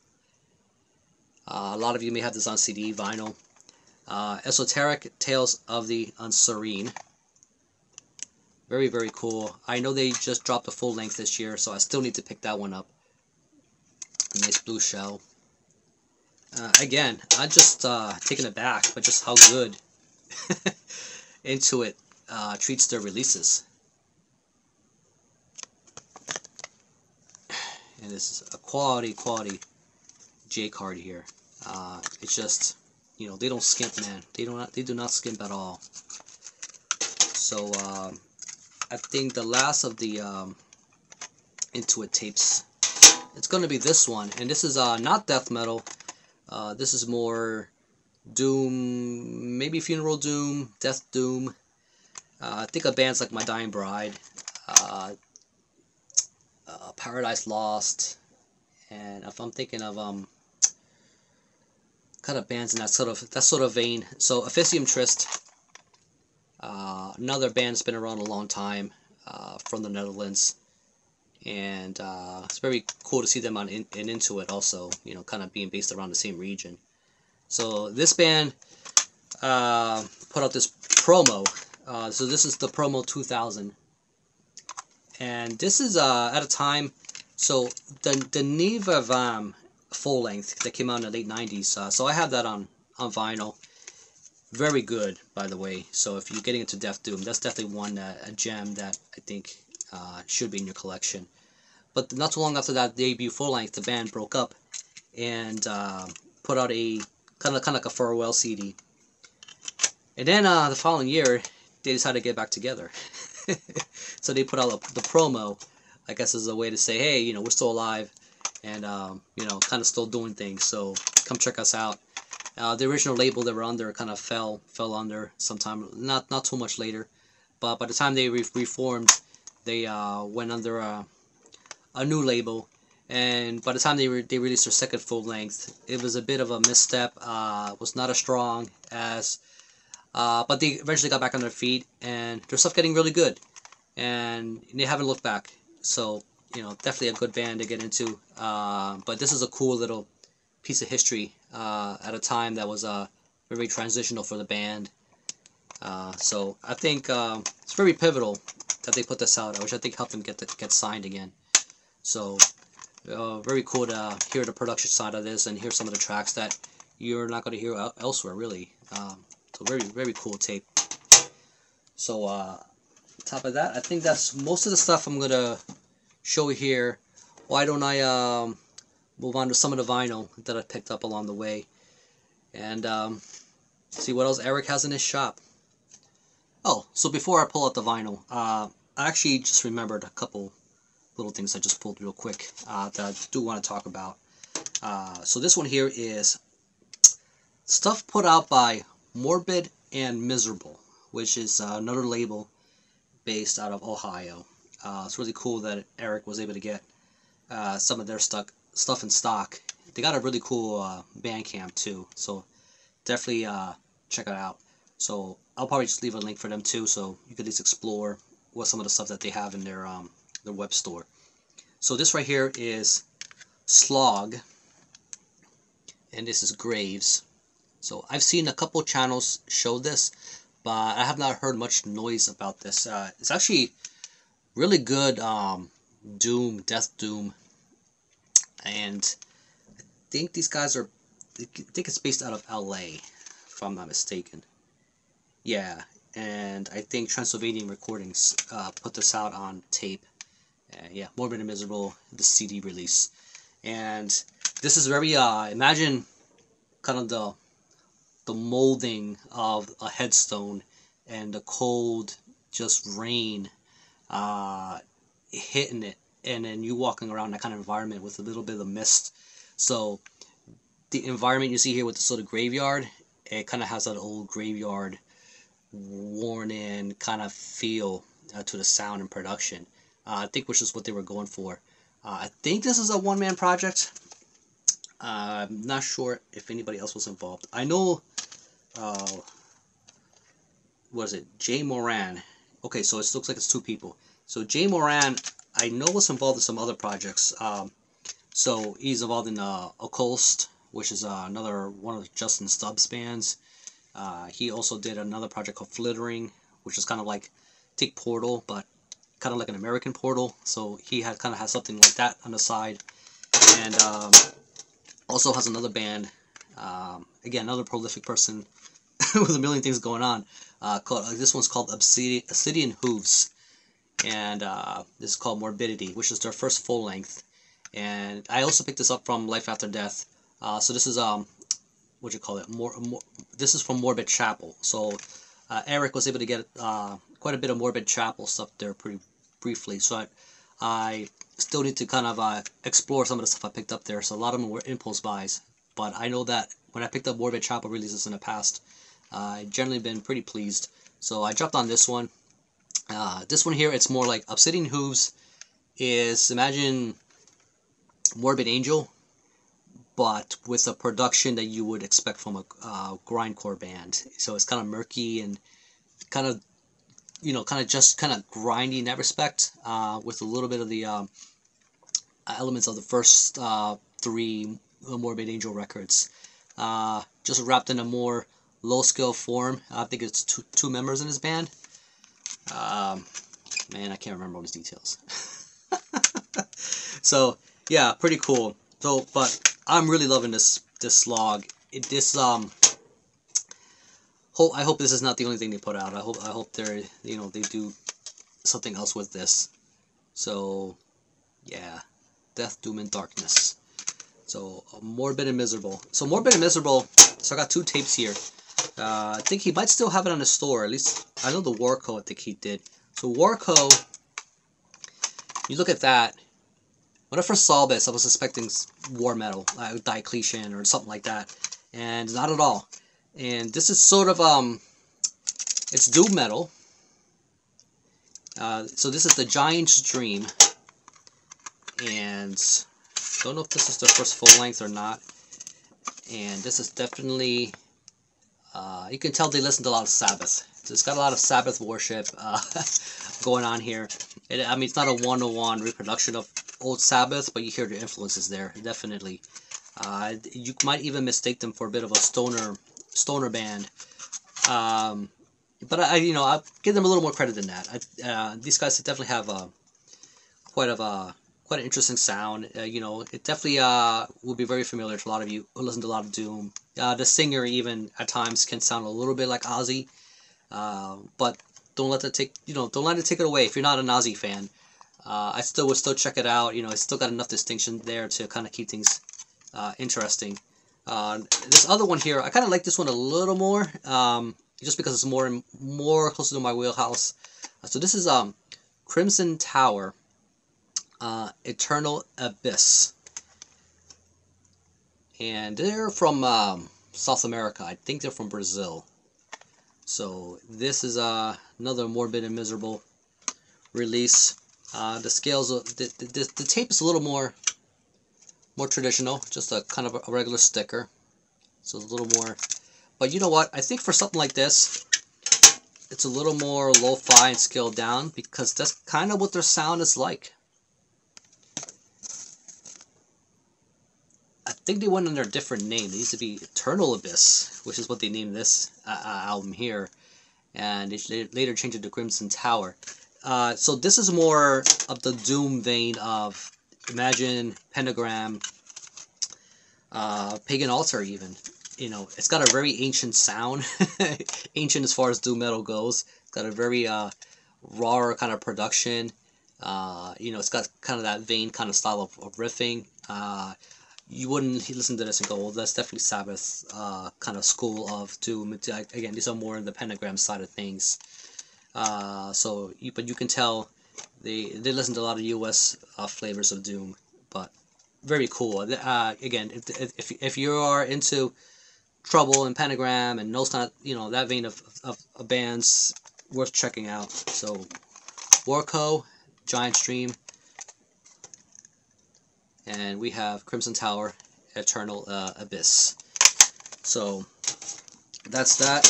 A lot of you may have this on CD, vinyl. Esoteric Tales of the Unserene. Very, very cool. I know they just dropped a full length this year, so I still need to pick that one up. A nice blue shell. Again, I'm just taken aback by just how good Intuit treats their releases. And this is a quality J card here. It's just, you know, they don't skimp, man. They do not skimp at all. So I think the last of the Intuit tapes, it's gonna be this one, and this is not death metal. This is more doom, maybe funeral doom, death doom. Think of bands like My Dying Bride, Paradise Lost, and if I'm thinking of kind of bands in that sort of vein. So Officium Trist, another band that's been around a long time, from the Netherlands, and it's very cool to see them on Intuit also. You know, kind of being based around the same region. So this band put out this promo. So this is the promo 2000, and this is at a time. So the Neva Vam full length that came out in the late 90s. So I have that on vinyl. Very good, by the way. So if you're getting into Death Doom, that's definitely one a gem that I think should be in your collection. But not too long after that debut full length, the band broke up and put out a kind of like a farewell CD. And then the following year, they decided to get back together. So they put out the promo, I guess, as a way to say, hey, you know, we're still alive, and you know, kind of still doing things. So come check us out. The original label they were under kind of fell under sometime, not too much later, but by the time they reformed, they went under a new label, and by the time they released their second full length, it was a bit of a misstep. Was not as strong as, but they eventually got back on their feet, and their stuff getting really good, and they haven't looked back. So, you know, definitely a good band to get into. But this is a cool little piece of history at a time that was very transitional for the band. So I think it's very pivotal that they put this out, which I think helped them get signed again. So very cool to hear the production side of this and hear some of the tracks that you're not going to hear elsewhere, really. So very, very cool tape. So on top of that, I think that's most of the stuff I'm going to show here. Why don't I move on to some of the vinyl that I picked up along the way, and see what else Eric has in his shop. Oh, so before I pull out the vinyl, I actually just remembered a couple little things I just pulled real quick that I do want to talk about. So this one here is stuff put out by Morbid and Miserable, which is another label based out of Ohio. It's really cool that Eric was able to get some of their stuff in stock. They got a really cool Bandcamp too, so definitely check it out. So I'll probably just leave a link for them too, so you could just explore what some of the stuff that they have in their web store. So this right here is Slog, and this is Graves. So I've seen a couple channels show this, but I have not heard much noise about this. It's actually really good doom, death doom, and I think these guys are, I think it's based out of LA, if I'm not mistaken. Yeah, and I think Transylvanian Recordings put this out on tape. Yeah, Morbid and Miserable, the CD release. And this is very, imagine kind of the molding of a headstone and the cold just rain hitting it, and then you walking around that kind of environment with a little bit of mist. So the environment you see here with the sort of graveyard, it kind of has that old graveyard worn in kind of feel to the sound and production. I think which is what they were going for. I think this is a one-man project. I'm not sure if anybody else was involved. I know, what is it, Jay Moran. Okay, so it looks like it's two people. So Jay Moran, I know was involved in some other projects. So he's involved in Occult, which is another one of Justin Stubbs' bands. He also did another project called Flittering, which is kind of like take Portal, but kind of like an American Portal. So he had kind of has something like that on the side, and also has another band. Again, another prolific person with a million things going on. This one's called Obsidian Hooves, and this is called Morbidity, which is their first full length. And I also picked this up from Life After Death. So this is what you call it? This is from Morbid Chapel. So Eric was able to get quite a bit of Morbid Chapel stuff there pretty briefly. So I still need to kind of explore some of the stuff I picked up there. So a lot of them were impulse buys, but I know that when I picked up Morbid Chapel releases in the past, I've generally been pretty pleased. So I jumped on this one. This one here, it's more like Obsidian Hooves is, imagine Morbid Angel, but with a production that you would expect from a grindcore band. So it's kind of murky and kind of, you know, kind of grindy in that respect, with a little bit of the elements of the first three Morbid Angel records, just wrapped in a more low-scale form. I think it's two members in his band. Man, I can't remember all these details. So yeah, pretty cool. So, but I'm really loving this log. I hope this is not the only thing they put out. I hope they're, you know, they do something else with this. So yeah, Death, Doom, and Darkness. So Morbid and Miserable. So Morbid and Miserable. So I got two tapes here. I think he might still have it on his store. At least I know the Warco, I think he did. So Warco, you look at that. When I first saw this, I was expecting war metal, Diocletian or something like that, and not at all. And this is sort of it's doom metal. So this is the Giant's Dream, and don't know if this is their first full length or not. And this is definitely, you can tell they listen to a lot of Sabbath. So it's got a lot of Sabbath worship going on here. I mean, it's not a one-to-one reproduction of old Sabbath, but you hear the influences there, definitely. You might even mistake them for a bit of a stoner band. But I'll give them a little more credit than that. These guys definitely have quite an interesting sound. It definitely will be very familiar to a lot of you who listen to a lot of Doom. The singer even at times can sound a little bit like Ozzy, but don't let it take it away if you're not an Ozzy fan. I would still check it out. It's still got enough distinction there to kind of keep things interesting. This other one here, I kind of like this one a little more, just because it's more closer to my wheelhouse. So this is Crimson Tower, Eternal Abyss, and they're from South America. I think they're from Brazil. So this is another Morbid and Miserable release. The scales, the tape is a little more traditional, just a kind of a regular sticker. So it's a little more, but you know what? I think for something like this, it's a little more lo-fi and scaled down because that's kind of what their sound is like. I think they went under a different name. It used to be Eternal Abyss, which is what they named this album here, and they later changed it to Crimson Tower. So this is more of the Doom vein of, imagine Pentagram, Pagan Altar even. You know, it's got a very ancient sound, ancient as far as doom metal goes. It's got a very raw kind of production. You know, it's got kind of that vein kind of style of riffing. You wouldn't listen to this and go, well, that's definitely Sabbath kind of school of doom. Again, these are more in the Pentagram side of things. But you can tell they listen to a lot of U.S. Flavors of doom, but very cool. Again, if you are into Trouble and Pentagram and those kind of, you know, that vein of bands, worth checking out. So Warco, Giant Stream, and we have Crimson Tower, Eternal Abyss. So that's that.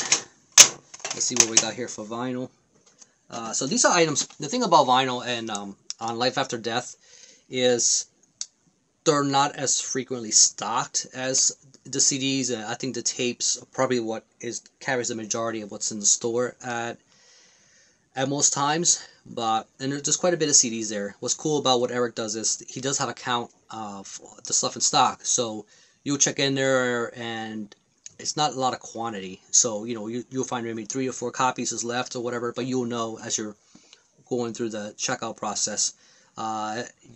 Let's see what we got here for vinyl. So these are items. The thing about vinyl and on Life After Death is they're not as frequently stocked as the CDs, and I think the tapes are probably what carries the majority of what's in the store at most times. And there's quite a bit of CDs there. What's cool about what Eric does is he does have a count of the stuff in stock, so you'll check in there and it's not a lot of quantity. So you know you'll find maybe 3 or 4 copies is left or whatever, but you'll know as you're going through the checkout process.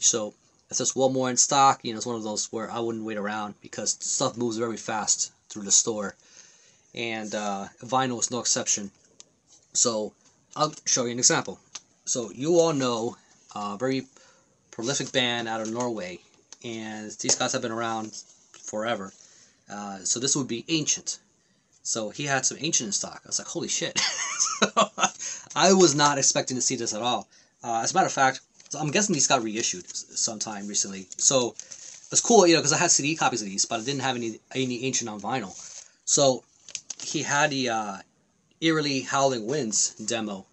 So if there's one more in stock, you know, it's one of those where I wouldn't wait around because stuff moves very fast through the store. And vinyl is no exception. So I'll show you an example. So you all know a very prolific band out of Norway, and these guys have been around forever. So this would be Ancient. So he had some Ancient in stock. I was like, holy shit. So, I was not expecting to see this at all. As a matter of fact, so I'm guessing these got reissued sometime recently. So it's cool, you know, because I had CD copies of these, but I didn't have any Ancient on vinyl. So he had the Eerily Howling Winds demo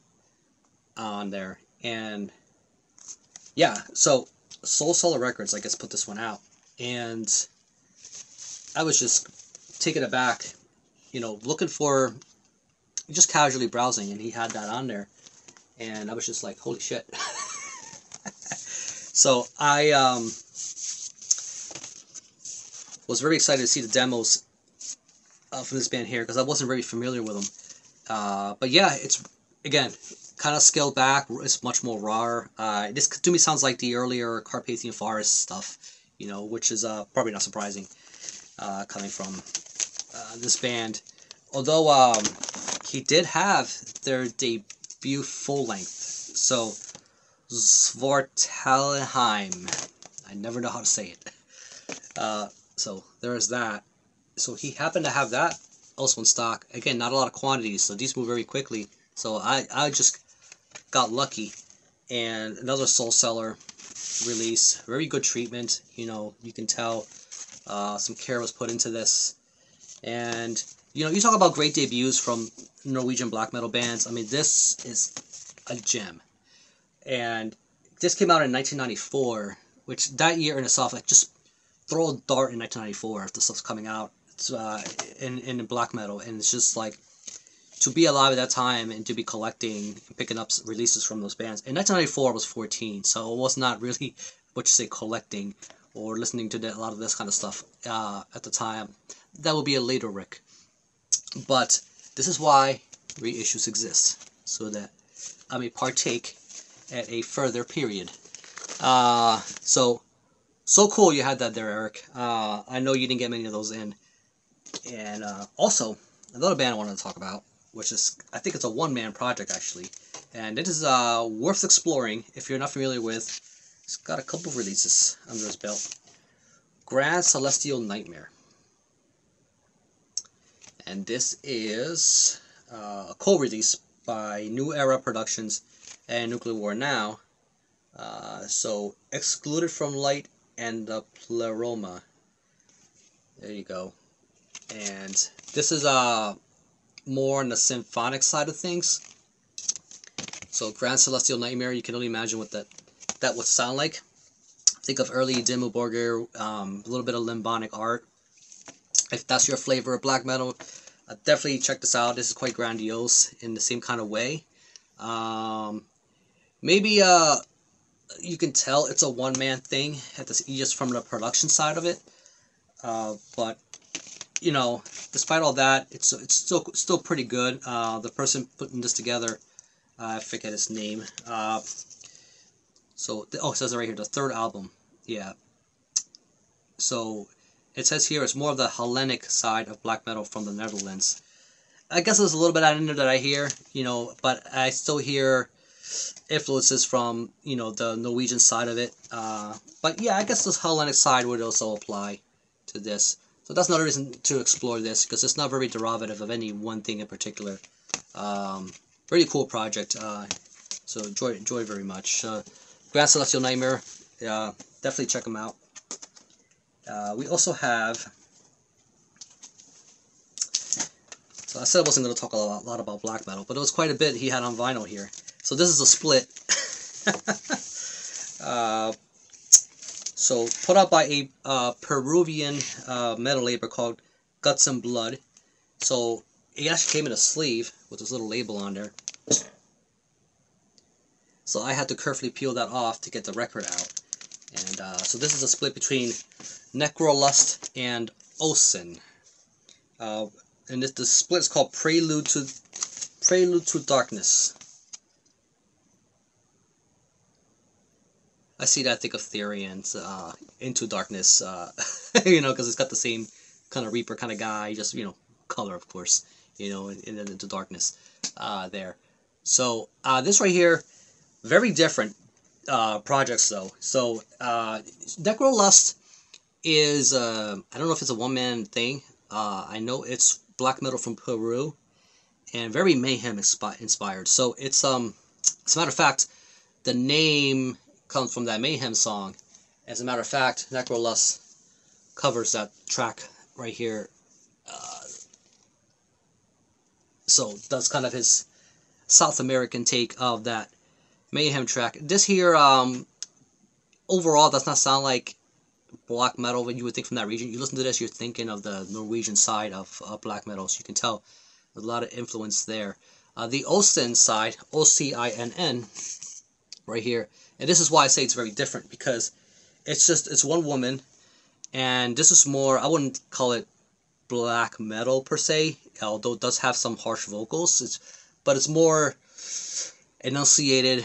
on there, and yeah, so Soul Cellar Records, I guess, put this one out, and I was just taken aback, you know, looking for, just casually browsing, and he had that on there, and I was just like, holy shit. So I was very excited to see the demos from this band here because I wasn't very familiar with them. But yeah, it's, again, kind of scaled back. It's much more raw. This to me sounds like the earlier Carpathian Forest stuff, you know, which is probably not surprising coming from this band. Although he did have their debut full length. So Svartalheim. I never know how to say it. So there's that. So he happened to have that also in stock. Again, not a lot of quantities, so these move very quickly. So I just got lucky. And another Soul Cellar release. Very good treatment. You know, you can tell some care was put into this. And, you know, you talk about great debuts from Norwegian black metal bands. I mean, this is a gem. And this came out in 1994, which that year in itself, like, just throw a dart in 1994 if the stuff's coming out in black metal, and it's just like, to be alive at that time and to be collecting, picking up releases from those bands. In 1994, I was 14, so it was not really what you say collecting or listening to a lot of this kind of stuff at the time. That would be a later Rick. But this is why reissues exist, so that I may partake at a further period. So cool you had that there, Eric. I know you didn't get many of those in. And also, another band I wanted to talk about, which is, I think it's a one-man project, actually. And it is worth exploring if you're not familiar with. It's got a couple of releases under his belt. Grand Celestial Nightmare. And this is a co-release by New Era Productions and Nuclear War Now. So Excluded from Light and the Pleroma. There you go. And this is more on the symphonic side of things. So Grand Celestial Nightmare, you can only imagine what that would sound like. Think of early Dimmu Borgir, a little bit of limbonic art. If that's your flavor of black metal, definitely check this out. This is quite grandiose in the same kind of way. Maybe you can tell it's a one-man thing just from the production side of it. But you know, despite all that, it's still pretty good. The person putting this together, I forget his name. So it says it right here, the third album. Yeah. So it says here it's more of the Hellenic side of black metal from the Netherlands. I guess there's a little bit out in there that I hear, you know, but I still hear influences from, you know, the Norwegian side of it. But yeah, I guess this Hellenic side would also apply to this. So that's another reason to explore this, because it's not very derivative of any one thing in particular. Really cool project. So enjoy very much. Grand Celestial Nightmare, definitely check them out. We also have, so I said I wasn't going to talk a lot about black metal, but it was quite a bit he had on vinyl here. So this is a split. So put out by a Peruvian metal label called Guts and Blood. So it actually came in a sleeve with this little label on there. So I had to carefully peel that off to get the record out. And so this is a split between Necrolust and OCINN. And the split is called Prelude to Darkness. I see that, I think of Therian's Into Darkness, you know, because it's got the same kind of Reaper kind of guy, just, you know, color, of course, you know, and then Into Darkness there. So this right here, very different projects though. So Necrolust is, I don't know if it's a one-man thing. I know it's black metal from Peru and very mayhem inspired. So it's, as a matter of fact, the name comes from that Mayhem song. As a matter of fact, Necrolust covers that track right here. So that's kind of his South American take of that Mayhem track. This here, overall, does not sound like black metal that you would think from that region. You listen to this, you're thinking of the Norwegian side of black metal, so you can tell there's a lot of influence there. The OCINN side, OCINN, right here, and this is why I say it's very different, because it's one woman, and this is more, I wouldn't call it black metal per se, although it does have some harsh vocals, but it's more enunciated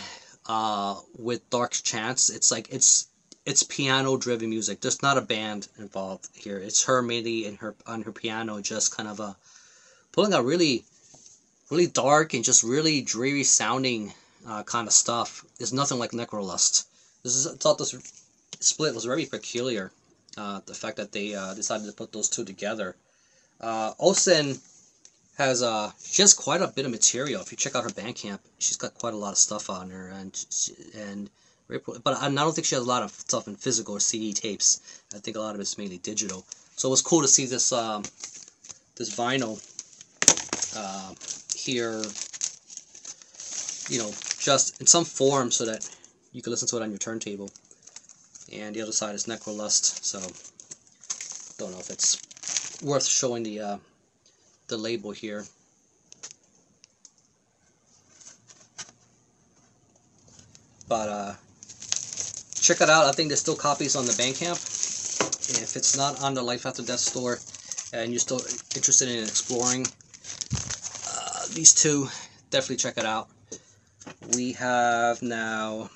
with dark chants. It's like it's piano driven music. There's not a band involved here. It's her mainly on her piano, just kind of pulling out really dark and just really dreary sounding kind of stuff. There's nothing like Necrolust. I thought this split was very peculiar. The fact that they decided to put those two together. OCINN has she has quite a bit of material. If you check out her Bandcamp, she's got quite a lot of stuff on her, but I don't think she has a lot of stuff in physical or CD tapes. I think a lot of it's mainly digital. So it was cool to see this this vinyl here, you know, just in some form so that you can listen to it on your turntable. And the other side is Necrolust, so don't know if it's worth showing the label here. But check it out. I think there's still copies on the Bandcamp. And if it's not on the Life After Death store and you're still interested in exploring these two, definitely check it out. We have now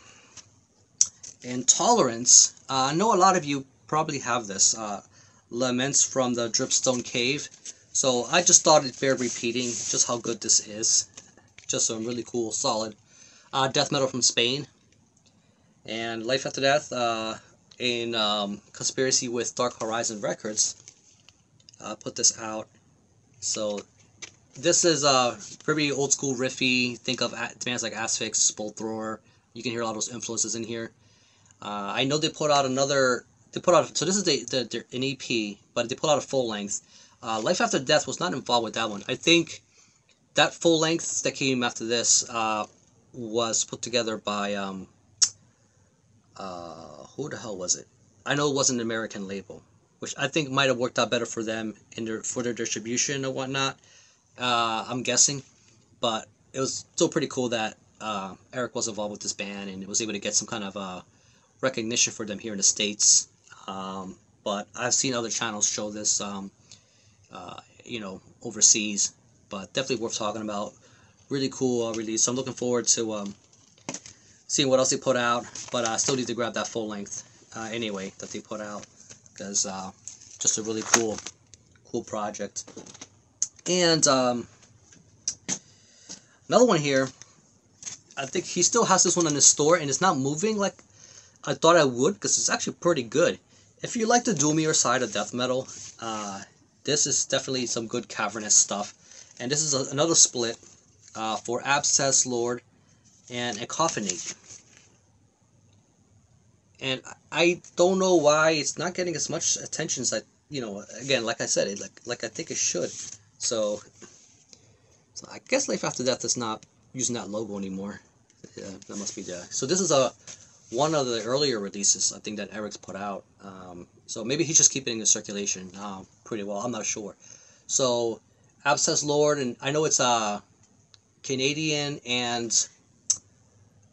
Intolerance. I know a lot of you probably have this. Laments from the Dripstone Cave. So I just thought it bear repeating just how good this is. Just some really cool, solid death metal from Spain. And Life After Death in conspiracy with Dark Horizon Records put this out. So this is very old school riffy. Think of bands like Asphyx, Bolt Thrower. You can hear a lot of those influences in here. I know they put out another. They put out, so this is an EP, but they put out a full length. Life After Death was not involved with that one. I think that full length that came after this was put together by who the hell was it? I know it wasn't an American label, which I think might have worked out better for them in for their distribution and whatnot. I'm guessing, but it was still pretty cool that Eric was involved with this band and was able to get some kind of recognition for them here in the States. But I've seen other channels show this, you know, overseas. But definitely worth talking about. Really cool release. So I'm looking forward to seeing what else they put out. But I still need to grab that full length anyway that they put out, because just a really cool project. And another one here. I think he still has this one in his store, and it's not moving like I thought I would, because it's actually pretty good. If you like the doomier side of death metal, this is definitely some good cavernous stuff. And this is another split for Abscess Lord and Ecophanate. And I don't know why it's not getting as much attention as you know, again, like I said, like I think it should. So I guess Life After Death is not using that logo anymore. Yeah, that must be the. So this is one of the earlier releases I think that Eric's put out. So maybe he's just keeping it in circulation pretty well. I'm not sure. So Abscess Lord, and I know it's Canadian and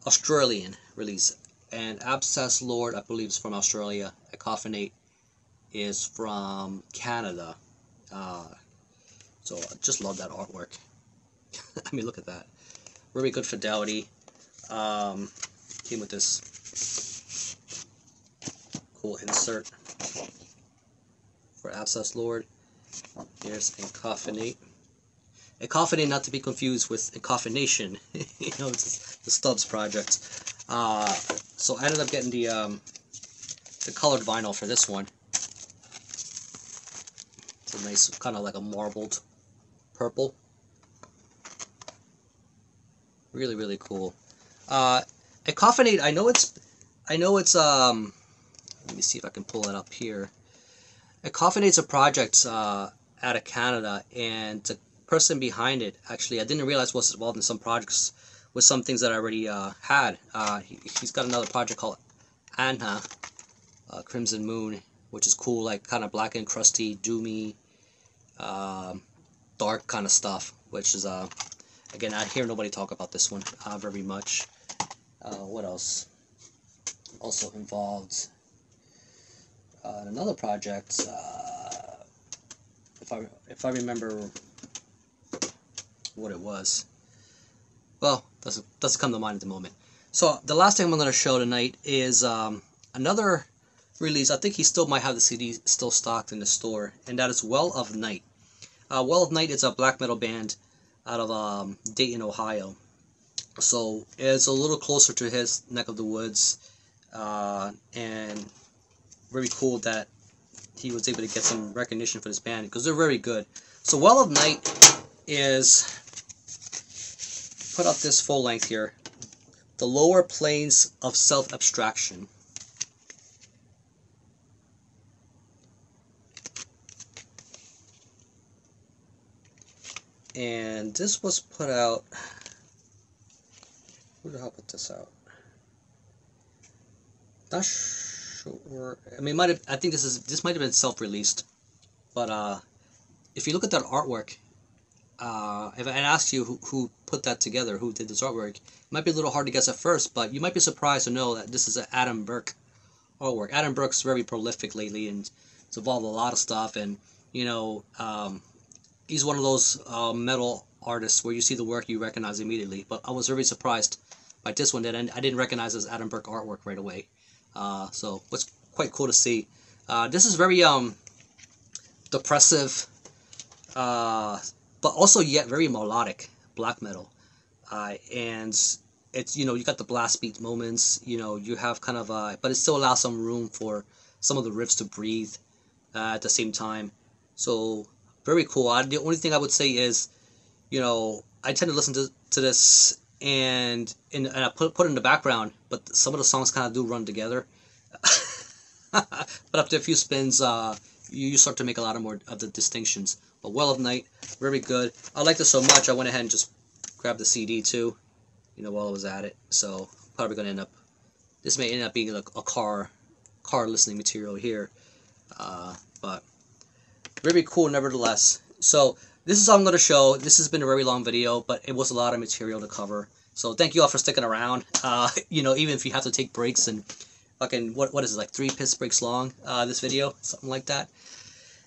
Australian release. And Abscess Lord, I believe, is from Australia. Ecophanate is from Canada. So I just love that artwork. I mean, look at that. Very good fidelity. Came with this cool insert for Abscess Lord. Here's Ecophanate. Ecophanate, not to be confused with Ecophanation. You know, it's the Stubbs project. So I ended up getting the colored vinyl for this one. It's a nice, kind of like a marbled purple. Really, really cool. Ecophanate, I know it's let me see if I can pull it up here. Ecophanate's a project out of Canada, and the person behind it, actually, I didn't realize was involved in some projects with some things that I already had. He's got another project called Anna, Crimson Moon, which is cool, like kind of black and crusty, doomy, dark kind of stuff, which is, again, I hear nobody talk about this one very much. What else? Also involved in another project, if I remember what it was. Well, doesn't come to mind at the moment. So the last thing I'm going to show tonight is another release. I think he still might have the CD still stocked in the store, and that is Well of Night. Well of Night is a black metal band out of Dayton, Ohio. So it's a little closer to his neck of the woods, and very cool that he was able to get some recognition for this band, because they're very good. So Well of Night is put up this full length here, The Lower Planes of Self-Abstraction. And this was put out, who the hell put this out? Not sure. I mean, I think this might have been self-released, but if you look at that artwork, if I ask you who put that together, who did this artwork, it might be a little hard to guess at first, but you might be surprised to know that this is an Adam Burke artwork. Adam Burke's very prolific lately, and it's involved with a lot of stuff, and you know, he's one of those metal artists where you see the work, you recognize immediately. But I was very surprised by this one that I didn't recognize as Adam Burke artwork right away. So it's quite cool to see. This is very depressive, but also yet very melodic black metal. And it's, you know, you got the blast beat moments. You know, you have kind of but it still allows some room for some of the riffs to breathe at the same time. So very cool. The only thing I would say is, you know, I tend to listen to this and I put it in the background, but some of the songs kind of do run together. But after a few spins, you start to make a lot more of the distinctions. But Well of Night, very good. I liked it so much, I went ahead and just grabbed the CD too, you know, while I was at it. So probably gonna end up, this may end up being like a car listening material here, but very cool nevertheless. So this is all I'm gonna show. This has been a very long video, but it was a lot of material to cover. So thank you all for sticking around. You know, even if you have to take breaks and fucking what is it, like 3 piss breaks long, this video, something like that.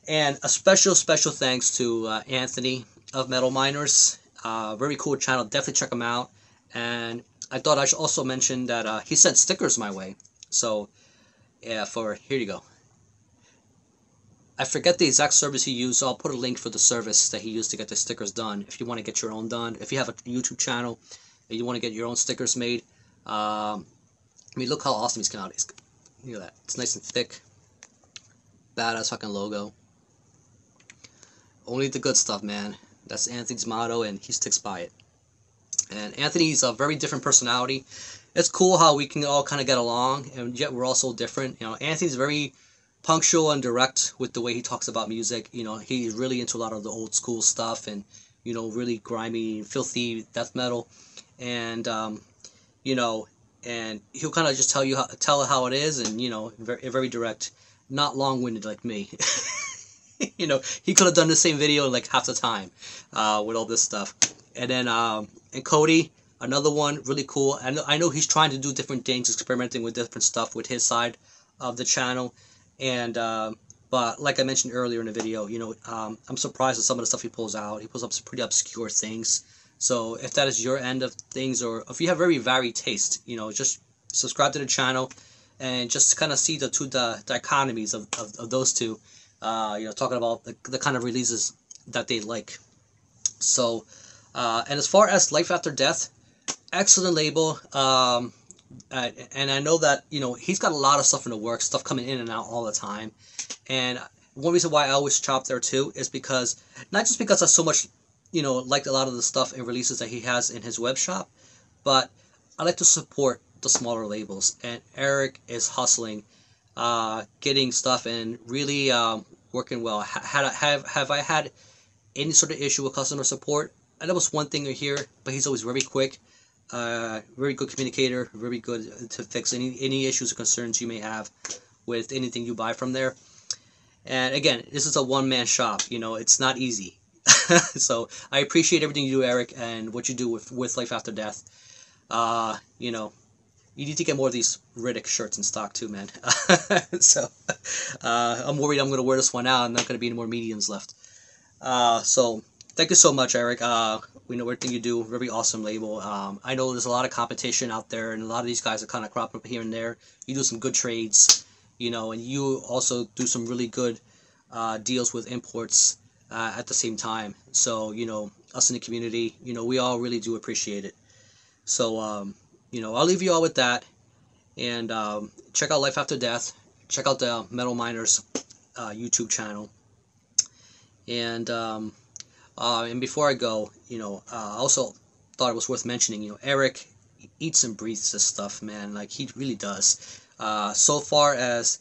And a special thanks to Anthony of Metal Miners. Very cool channel, definitely check him out. And I thought I should also mention that he sent stickers my way. So yeah, here you go. I forget the exact service he used, so I'll put a link for the service that he used to get the stickers done. If you want to get your own done, if you have a YouTube channel and you want to get your own stickers made, I mean, look how awesome he's come out. Look at that. It's nice and thick. Badass fucking logo. Only the good stuff, man. That's Anthony's motto, and he sticks by it. And Anthony's a very different personality. It's cool how we can all kind of get along, and yet we're all so different. You know, Anthony's very punctual and direct with the way he talks about music. You know, he's really into a lot of the old school stuff, and you know, really grimy, filthy death metal, and you know, and he'll kind of just tell it how it is, and you know, very direct, not long-winded like me. You know, he could have done the same video in like half the time with all this stuff. And then and Cody, another one, really cool. I know he's trying to do different things, experimenting with different stuff with his side of the channel. And but like I mentioned earlier in the video, you know, I'm surprised at some of the stuff he pulls out. He pulls up some pretty obscure things. So if that is your end of things, or if you have very varied taste, you know, just subscribe to the channel and just kind of see the dichotomies of those two. You know, talking about the kind of releases that they like. So, and as far as Life After Death, excellent label. And I know that, you know, he's got a lot of stuff in the works, stuff coming in and out all the time. And one reason why I always shop there too is because, not just because I so much, you know, like a lot of the stuff and releases that he has in his web shop, but I like to support the smaller labels. And Eallic is hustling, getting stuff and really working well. Have I had any sort of issue with customer support? And that was one thing here, but he's always very quick, very good communicator, very good to fix any issues or concerns you may have with anything you buy from there. And again, this is a one-man shop. You know, it's not easy. So I appreciate everything you do, Eallic, and what you do with Life After Death. You know, you need to get more of these Riddick shirts in stock too, man. So I'm worried I'm going to wear this one out. I'm not going to be any more mediums left. So thank you so much, Eallic. We know everything you do. Very awesome label. I know there's a lot of competition out there, and a lot of these guys are kind of cropping up here and there. You do some good trades, you know, and you also do some really good deals with imports at the same time. So, you know, us in the community, you know, we all really do appreciate it. So, you know, I'll leave you all with that. And check out Life After Death. Check out the Metal Miners YouTube channel. And before I go, you know, I also thought it was worth mentioning, you know, Eallic eats and breathes this stuff, man. Like, he really does. So far as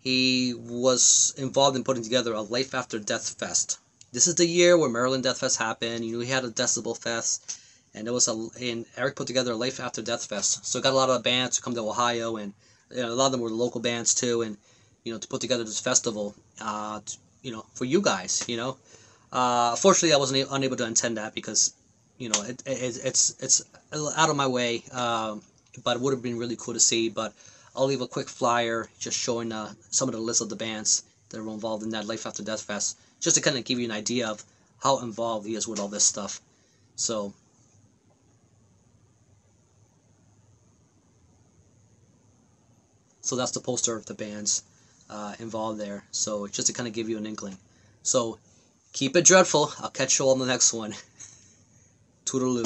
he was involved in putting together a Life After Death Fest. This is the year where Maryland Death Fest happened. You know, he had a Decibel Fest. And Eallic put together a Life After Death Fest. So got a lot of bands to come to Ohio, and you know, a lot of them were local bands too. And you know, to put together this festival, you know, for you guys, you know. Fortunately, I wasn't unable to attend that because, you know, it's out of my way. But it would have been really cool to see. But I'll leave a quick flyer just showing some of the list of the bands that were involved in that Life After Death Fest, just to kind of give you an idea of how involved he is with all this stuff. So. So that's the poster of the bands involved there. So just to kind of give you an inkling. So keep it dreadful. I'll catch you all in the next one. Toodaloo.